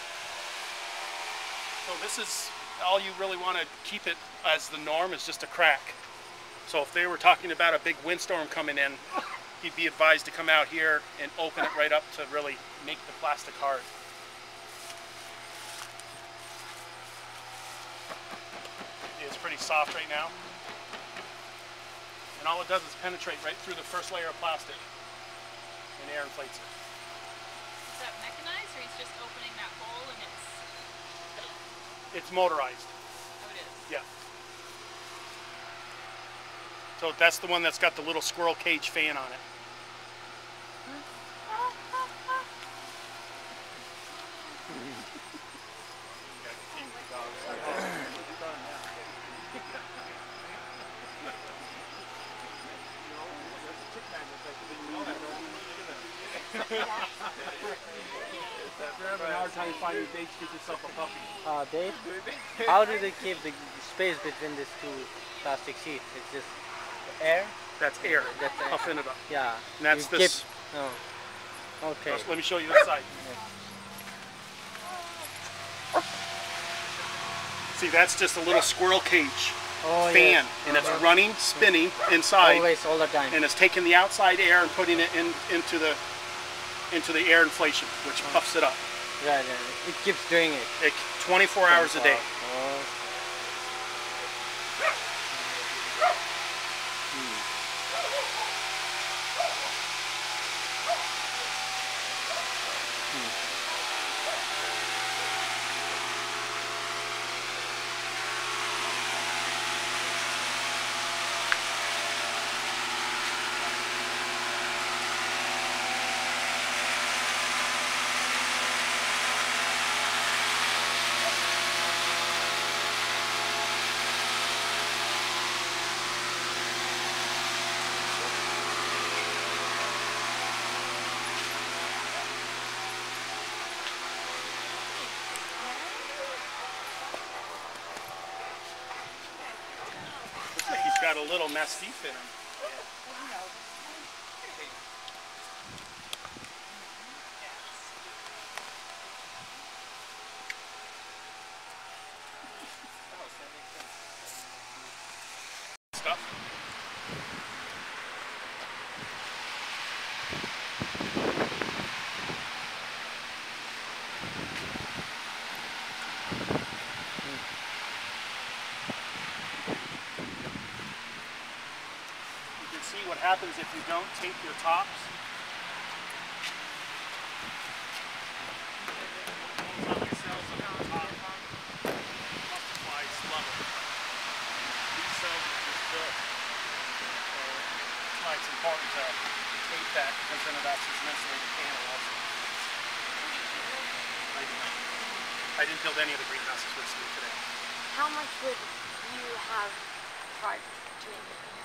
S1: So this is all you really want to keep it as the norm, is just a crack. So if they were talking about a big windstorm coming in, he'd be advised to come out here and open it right up to really make the plastic hard. It's pretty soft right now. And all it does is penetrate right through the first layer of plastic and air inflates it.
S4: Is that mechanized, or he's just opening that hole and
S1: It's motorized.
S4: Oh, it is?
S1: Yeah. So that's the one that's got the little squirrel cage fan on it. If you're having a hard time finding dates, get yourself a puppy.
S3: Date? How do they keep the space between these two plastic sheets? It's just air?
S1: That's air.
S3: That's air.
S1: Puffing it up.
S3: Yeah.
S1: And that's
S3: You
S1: this.
S3: Oh. Okay.
S1: Let me show you this side. See, that's just a little squirrel cage fan, and it's running, spinning inside.
S3: Always, all the time.
S1: And it's taking the outside air and putting it into the air inflation, which puffs it up.
S3: Right, right. It keeps doing it.
S1: 24 hours a day.
S3: Oh.
S1: Looks like he's got a little mastiff in him. Stuff. You can see what happens if you don't tape your tops. Those other cells up on top multiply slowly. These cells are just built. So that's why it's important to tape that, because then it acts as an insulated panel also. I didn't build any of the greenhouses we're seeing today.
S8: How much would you have charged to make the greenhouses?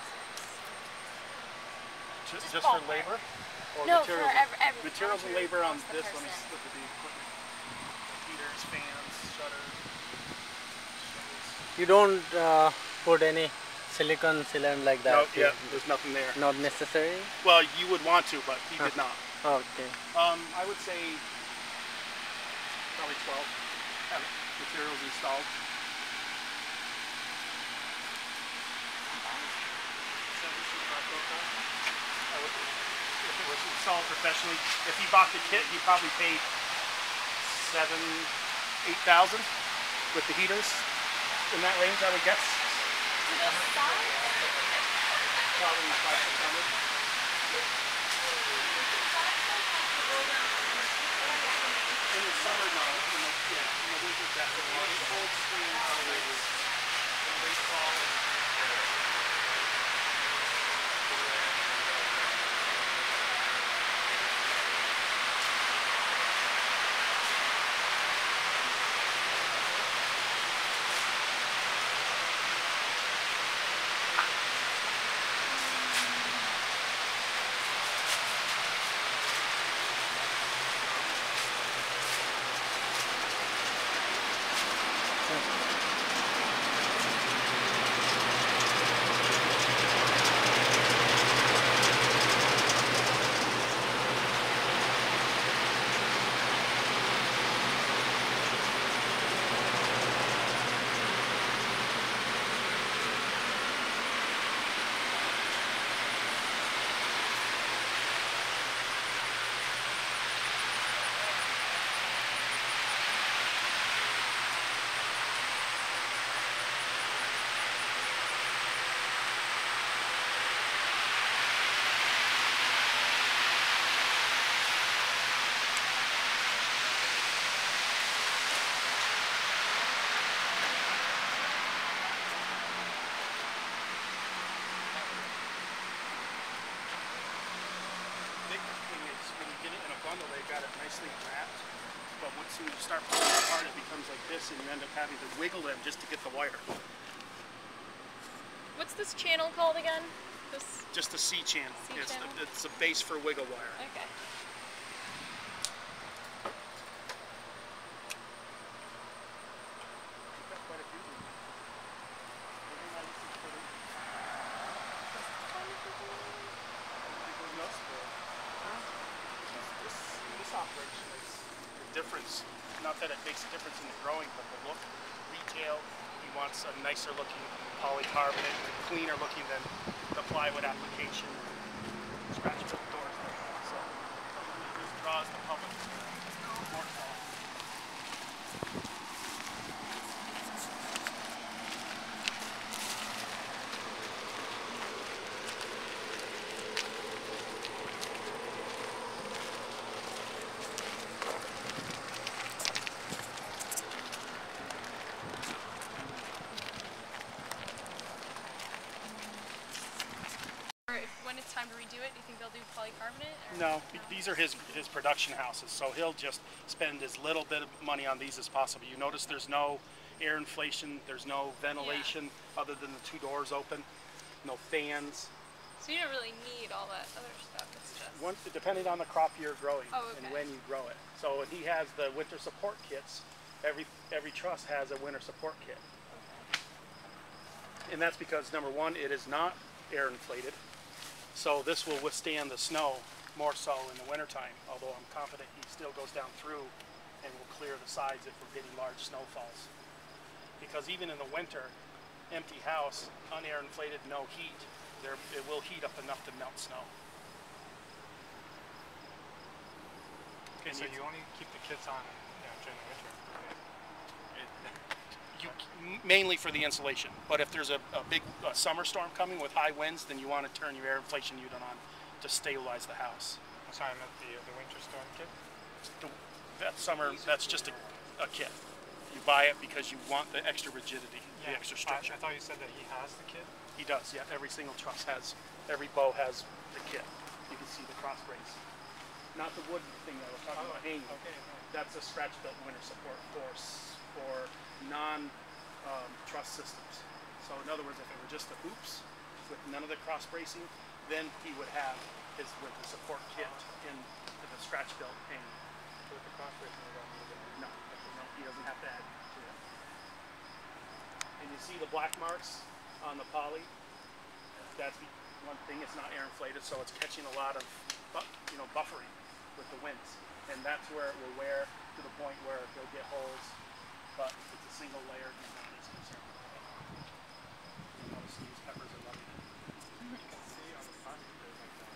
S1: Just for labor? Or
S8: No,
S1: materials?
S8: for everything.
S1: Materials and labor on
S8: Cost the
S1: this. Let me
S8: person.
S1: look at the equipment. Heaters, fans, shutters.
S3: You don't put any silicon cylinder like that?
S1: No, yeah, there's nothing there.
S3: Not necessary?
S1: Well, you would want to, but he did not.
S3: Okay.
S1: I would say probably 12 have materials installed. If it was installed professionally, if he bought the kit, he probably paid $7,000, $8,000 with the heaters in that range, I would guess. Probably 500, 600. In the summer, no. Yeah, in the winter, definitely. Cold stream, when they fall. They got it nicely wrapped, but once you start pulling it apart, it becomes like this, and you end up having to wiggle them just to get the wire.
S4: What's this channel called again? This
S1: just the C channel.
S4: C channel?
S1: It's a base for wiggle wire.
S4: Okay.
S1: Got quite a few. This operation is the difference. Not that it makes a difference in the growing, but the look, retail, he wants a nicer looking polycarbonate, cleaner looking than the plywood application. Scratch built doors. So it just draws the public more so.
S4: When it's time to redo it, do you think they'll do polycarbonate? Or
S1: No, these are his production houses, so he'll just spend as little bit of money on these as possible. You notice there's no air inflation, there's no ventilation other than the two doors open, no fans.
S4: So you don't really need all that other stuff. It's just
S1: Depending on the crop you're growing and
S4: okay.
S1: when you grow it. So he has the winter support kits. Every truss has a winter support kit, and that's because number one, it is not air inflated. So this will withstand the snow more so in the wintertime, although I'm confident he still goes down through and will clear the sides if we're getting large snowfalls. Because even in the winter, empty house, unair inflated, no heat, it will heat up enough to melt snow.
S6: Okay, so you only keep the kits on during the winter.
S1: Mainly for the insulation, but if there's a big summer storm coming with high winds, then you want to turn your air inflation unit on to stabilize the house.
S6: I'm sorry, I meant the winter storm kit.
S1: That's just a kit. You buy it because you want the extra rigidity, the extra structure.
S6: I thought you said that he has the kit.
S1: He does, yeah. Every single truss has, every bow has the kit. You can see the cross brace. Not the wood thing that we're talking about hanging.
S6: Okay.
S1: That's a scratch built winter support for non-truss systems. So in other words, if it were just the hoops with none of the cross bracing, then he would have his with the support kit in the scratch built hanging.
S6: With the cross bracing, you don't need it.
S1: No, he doesn't have to add to it. And you see the black marks on the poly. That's one thing. It's not air inflated, so it's catching a lot of buffering with the winds, and that's where it will wear to the point where he'll get holes. But it's a single layer. He's not as concerned with it. You notice these peppers are loving it.
S6: You can see on the front there's like a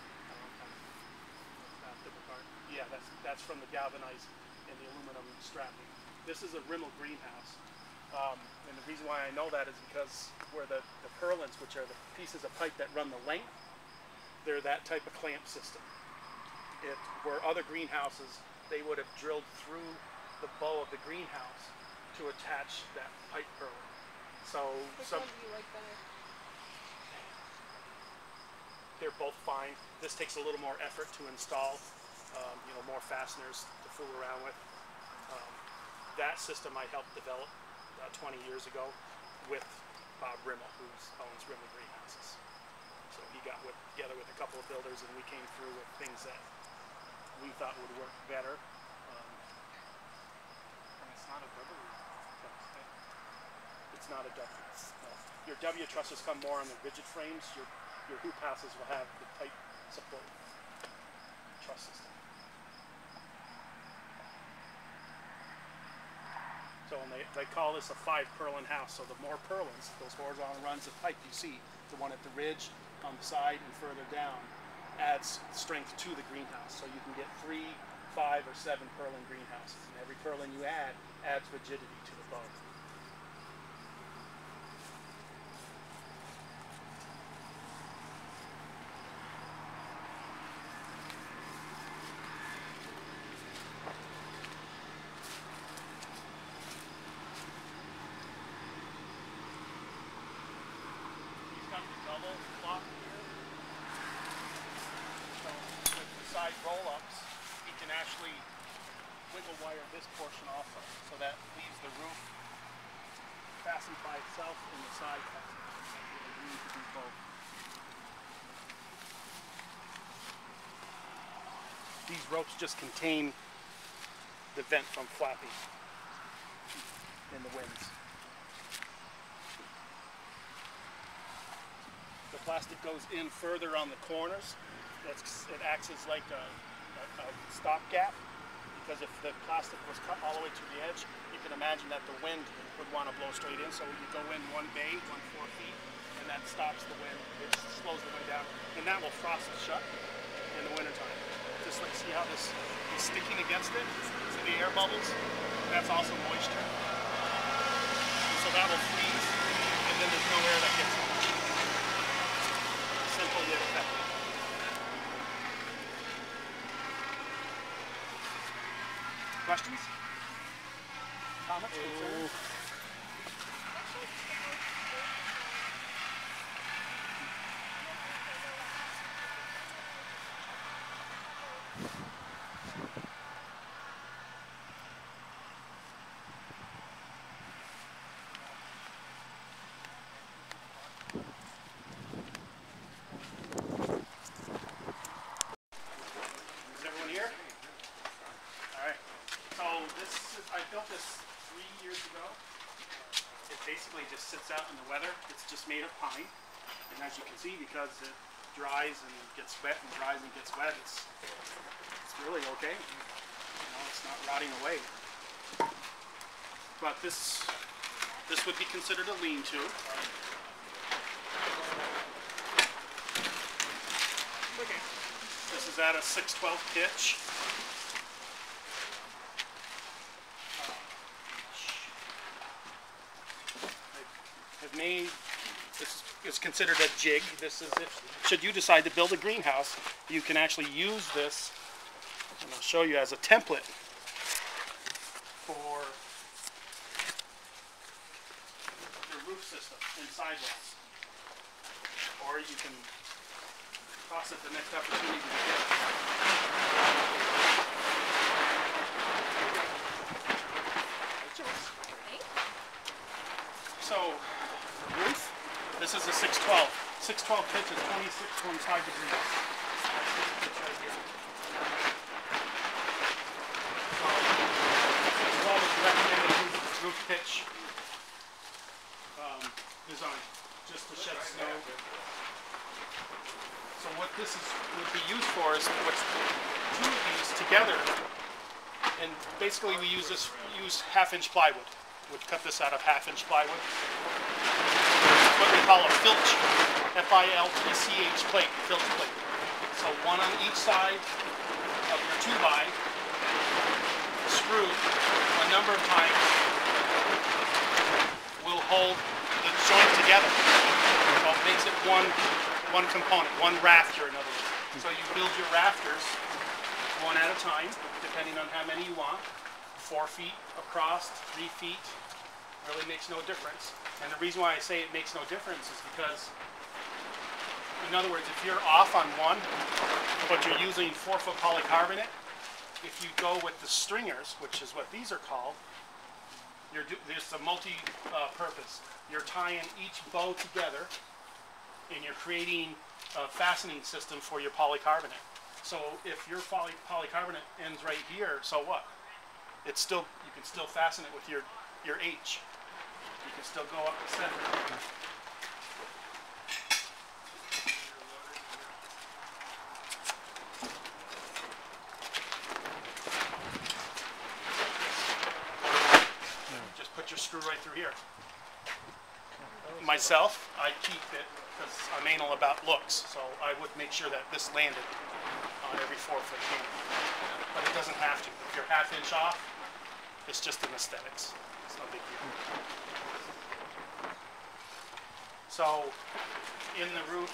S6: double part.
S1: Yeah, that's from the galvanized and the aluminum strapping. This is a Rimmel greenhouse, and the reason why I know that is because where the purlins, which are the pieces of pipe that run the length, they're that type of clamp system. If were other greenhouses, they would have drilled through the bow of the greenhouse to attach that pipe purlin. So
S8: Which
S1: some
S8: one do you like better?
S1: they're both fine. This takes a little more effort to install, you know, more fasteners to fool around with. That system I helped develop 20 years ago with Bob Rimmel, who owns Rimmel Greenhouses. So he got together with a couple of builders, and we came through with things that we thought would work better.
S6: And it's not a double truss, right?
S1: It's not a W. No. Your W trusses come more on the rigid frames. Your hoop houses will have the tight support truss system. So they call this a 5 purlin house. So the more purlins, those horizontal runs of pipe you see, the one at the ridge, on the side, and further down, adds strength to the greenhouse. So you can get 3, 5, or 7 purlin greenhouses. And every purlin you add adds rigidity to the bow. Double lock here. So with the side roll-ups, you can actually wiggle wire this portion also, so that leaves the roof fastened by itself and the side fastened. You need to do both. These ropes just contain the vent from flapping in the winds. The plastic goes in further on the corners. It acts as like a stopgap, because if the plastic was cut all the way to the edge, you can imagine that the wind would want to blow straight in. So you go in one bay, 4 feet, and that stops the wind. It slows the wind down, and that will frost it shut in the wintertime. Just like, see how this is sticking against it? See the air bubbles? That's also moisture. And so that will freeze, and then there's no air that gets in. Simple yet effective. Questions? Comments? Concerns? Basically just sits out in the weather. It's just made of pine, and as you can see, because it dries and gets wet and dries and gets wet, it's really okay. You know, it's not rotting away. But this would be considered a lean-to. Okay. This is at a 6/12 pitch. This is considered a jig. This is should you decide to build a greenhouse, you can actually use this, and I'll show you, as a template for your roof system and sidewalls. Or you can toss it the next opportunity to get it. So, roof, this is a 6/12. 6/12 pitch is 26.5 degrees. That's this pitch right here. So, 6/12 is the recommended roof pitch design, just to shed snow. So what this would be used for is put 2 of these together, and basically we use 1/2-inch plywood. Would cut this out of 1/2-inch plywood. What we call a filch, F-I-L-T-C-H plate, filch plate. So one on each side of your 2x, screwed a number of times, will hold the joint together. So it makes it one component, one rafter, in other words. So you build your rafters one at a time, depending on how many you want. 4 feet across, 3 feet, really makes no difference. And the reason why I say it makes no difference is because, in other words, if you're off on one, but you're using 4-foot polycarbonate, if you go with the stringers, which is what these are called, there's a multi-purpose. You're tying each bow together, and you're creating a fastening system for your polycarbonate. So if your polycarbonate ends right here, so what? It's still, you can still fasten it with your H. You can still go up the center. Just put your screw right through here. Myself, I keep it because I'm anal about looks, so I would make sure that this landed on every 4-foot can. But it doesn't have to. If you're ½ inch off, it's just an aesthetics. It's no big deal. So, in the roof,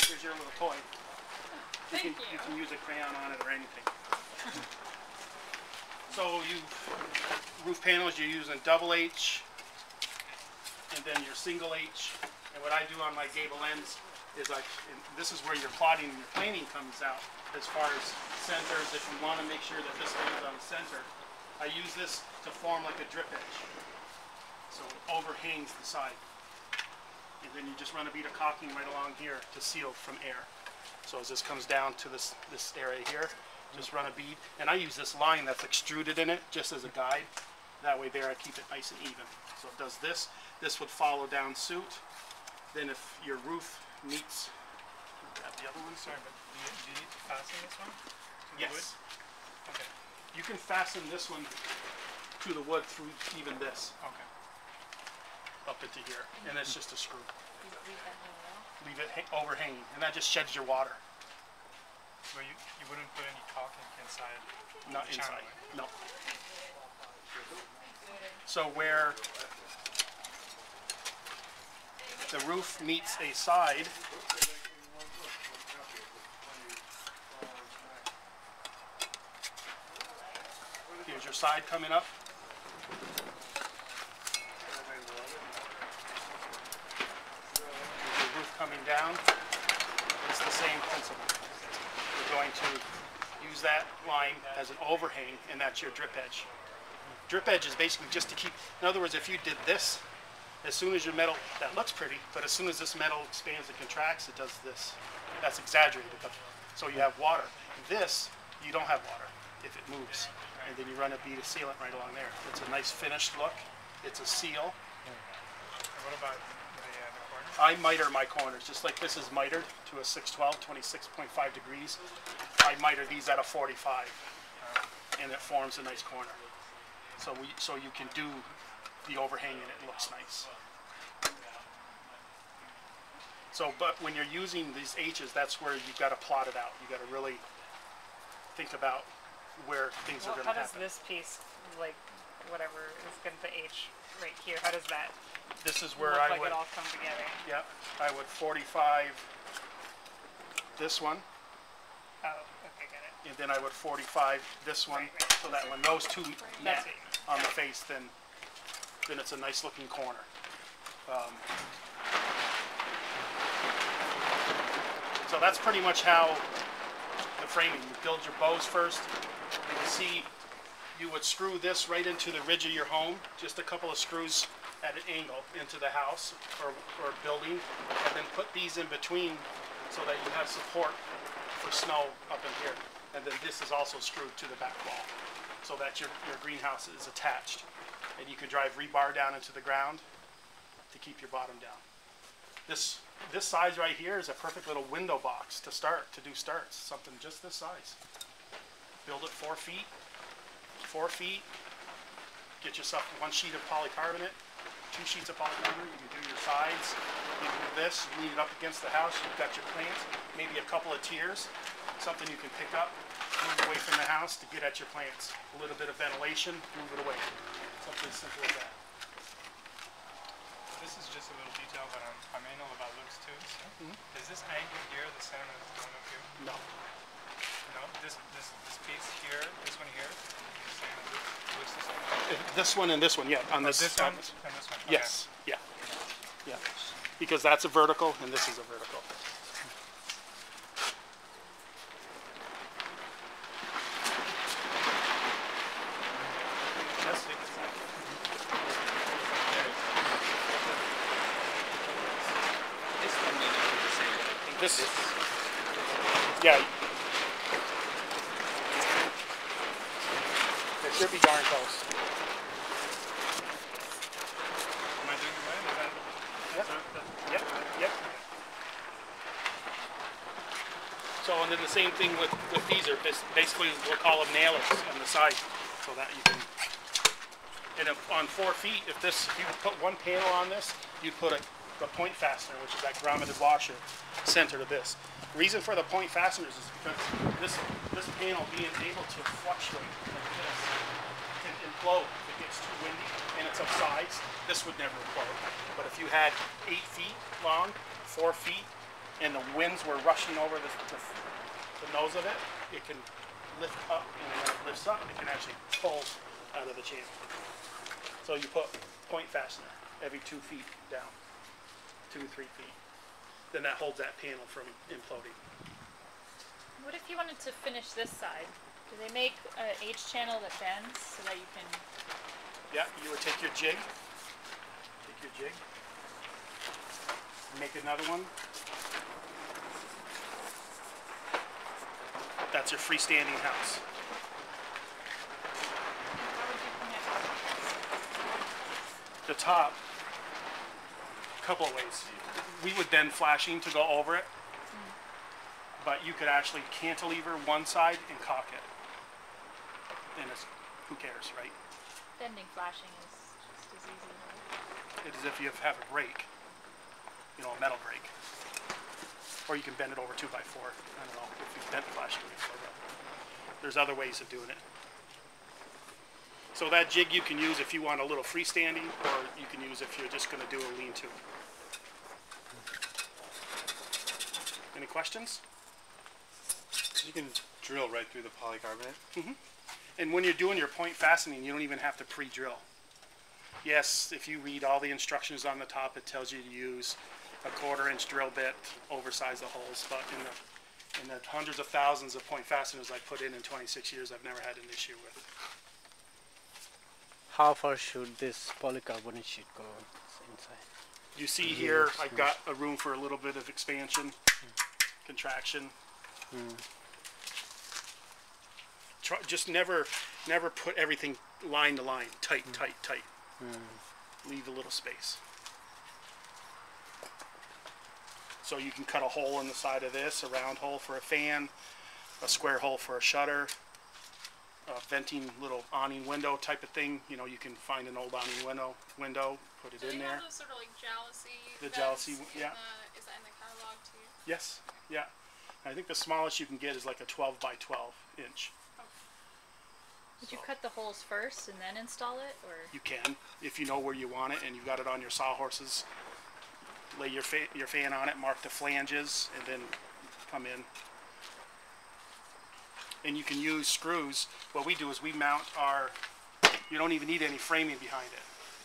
S1: here's your little toy. You can use a crayon on it or anything. So roof panels, you're using double H, and then your single H. And what I do on my gable ends is and this is where your plotting and your planing comes out as far as centers. If you want to make sure that this lands on the center, I use this to form like a drip edge. So it overhangs the side. And then you just run a bead of caulking right along here to seal from air. So as this comes down to this area here, just run a bead. And I use this line that's extruded in it just as a guide. That way there I keep it nice and even. So it does this. This would follow down suit. Then if your roof meets, grab the other one.
S6: Sorry, but do you need to fasten this one? To the
S1: Yes.
S6: wood? Okay.
S1: You can fasten this one to the wood through even this,
S6: Okay.
S1: up into here. And it's just a screw.
S4: Leave that hanging out.
S1: Leave it overhanging, and that just sheds your water.
S6: So you wouldn't put any caulking inside?
S1: Not
S6: the
S1: inside,
S6: channel,
S1: no. So where the roof meets a side, here's your side coming up. Here's your roof coming down. It's the same principle. You're going to use that line as an overhang, and that's your drip edge. Drip edge is basically just to keep, in other words, if you did this, as soon as your metal, that looks pretty, but as soon as this metal expands and contracts, it does this. That's exaggerated. So you have water. This, you don't have water if it moves. And then you run a bead of sealant right along there. It's a nice finished look. It's a seal.
S6: And what about the corners?
S1: I miter my corners, just like this is mitered to a 612, 26.5 degrees. I miter these at a 45, and it forms a nice corner. So you can do the overhang and it looks nice. So, but when you're using these H's, that's where you've got to plot it out. You've got to really think about where things are going to
S9: How does
S1: happen.
S9: this piece, like, whatever is going to H right here, how does that
S1: This is where
S9: look
S1: I
S9: like
S1: would,
S9: it all come together?
S1: yeah, I would 45 this one,
S9: Oh, okay, got it.
S1: and then I would 45 this one,
S9: Right.
S1: so that when those two met
S9: That's it.
S1: on the face, then it's a nice looking corner. So that's pretty much how the framing, you build your bows first. You can see you would screw this right into the ridge of your home, just a couple of screws at an angle into the house or building, and then put these in between so that you have support for snow up in here. And then this is also screwed to the back wall so that your greenhouse is attached. And you can drive rebar down into the ground to keep your bottom down. This size right here is a perfect little window box to do starts, something just this size. Build it 4 feet, 4 feet, get yourself 1 sheet of polycarbonate, 2 sheets of polycarbonate, you can do your sides, you do this, you lean it up against the house, you've got your plants, maybe a couple of tiers, something you can pick up, move away from the house to get at your plants. A little bit of ventilation, move it away. Something as simple as that.
S6: This is just a little detail, but I'm anal about looks too. So. Is this angle here the same as the one up here?
S1: No.
S6: No, this piece here, this one here. What's this one?
S1: This one and this one, yeah. On
S6: Oh,
S1: this
S6: this one and this one. Okay.
S1: Yes, yeah, yeah. Because that's a vertical and this is a vertical.
S6: Let's take this out.
S2: This one may not be the same, but I think
S1: This,
S2: this
S1: yeah. It should be darn close.
S6: Am I doing it right? Is that?
S1: Yep. Yep, yep. So, and then the same thing with these are basically, we'll call them nailers on the side, so that you can, and if, on 4 feet, if you put one panel on this, you'd put a point fastener, which is that grommeted washer, center to this. Reason for the point fasteners is because this panel being able to fluctuate like this can implode if it gets too windy and it's of size. This would never implode. But if you had 8 feet long, 4 feet, and the winds were rushing over the nose of it, it can lift up, and when it lifts up, it can actually pull out of the channel. So you put point fastener every 2 feet down, 2 to 3 feet. Then that holds that panel from imploding.
S4: What if you wanted to finish this side? Do they make a H channel that bends so that you can?
S1: Yeah, you would take your jig, make another one. That's your freestanding house.
S4: How would you connect?
S1: The top, couple of ways. We would then flashing to go over it, but you could actually cantilever one side and caulk it. And it's, who cares, right?
S4: Bending flashing is just as easy, right?
S1: It is if you have a brake, you know, a metal brake. Or you can bend it over 2x4. I don't know if you've bent flashing before, but there's other ways of doing it. So that jig you can use if you want a little freestanding, or you can use if you're just going to do a lean-to. Any questions?
S10: You can drill right through the polycarbonate.
S1: And when you're doing your point fastening, you don't even have to pre-drill. Yes, if you read all the instructions on the top, it tells you to use a 1/4 inch drill bit, oversize the holes, but in the hundreds of thousands of point fasteners I put in 26 years, I've never had an issue with it.
S3: How far should this polycarbonate sheet go inside?
S1: You see here, I've got a room for a little bit of expansion, contraction. Just never put everything line to line, tight. Leave a little space. So you can cut a hole in the side of this, a round hole for a fan, a square hole for a shutter, a venting little awning window type of thing. You know, you can find an old awning window, put it in there.
S9: Do they have those sort of like jalousie?
S1: The jalousie, yeah.
S9: Is that in the catalog too?
S1: Yes, yeah. I think the smallest you can get is like a 12 by 12 inch.
S4: Would you cut the holes first and then install it, or?
S1: You can, if you know where you want it and you've got it on your sawhorses. Lay your fan on it, mark the flanges, and then come in. And you can use screws. What we do is we mount our, you don't even need any framing behind it.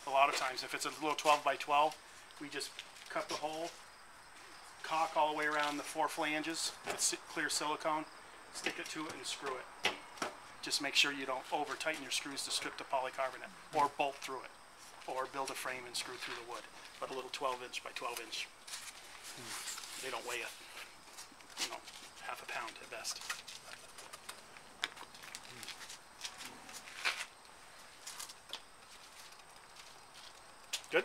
S1: A lot of times, if it's a little 12 by 12, we just cut the hole, caulk all the way around the 4 flanges with clear silicone, stick it to it and screw it. Just make sure you don't over tighten your screws to strip the polycarbonate, or bolt through it, or build a frame and screw through the wood. But a little 12 inch by 12 inch. They don't weigh it, you know, half a pound at best. Good?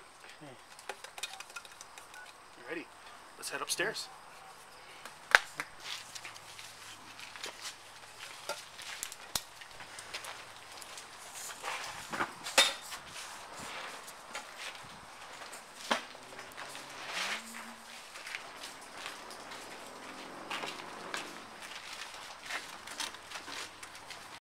S1: You ready? Let's head upstairs.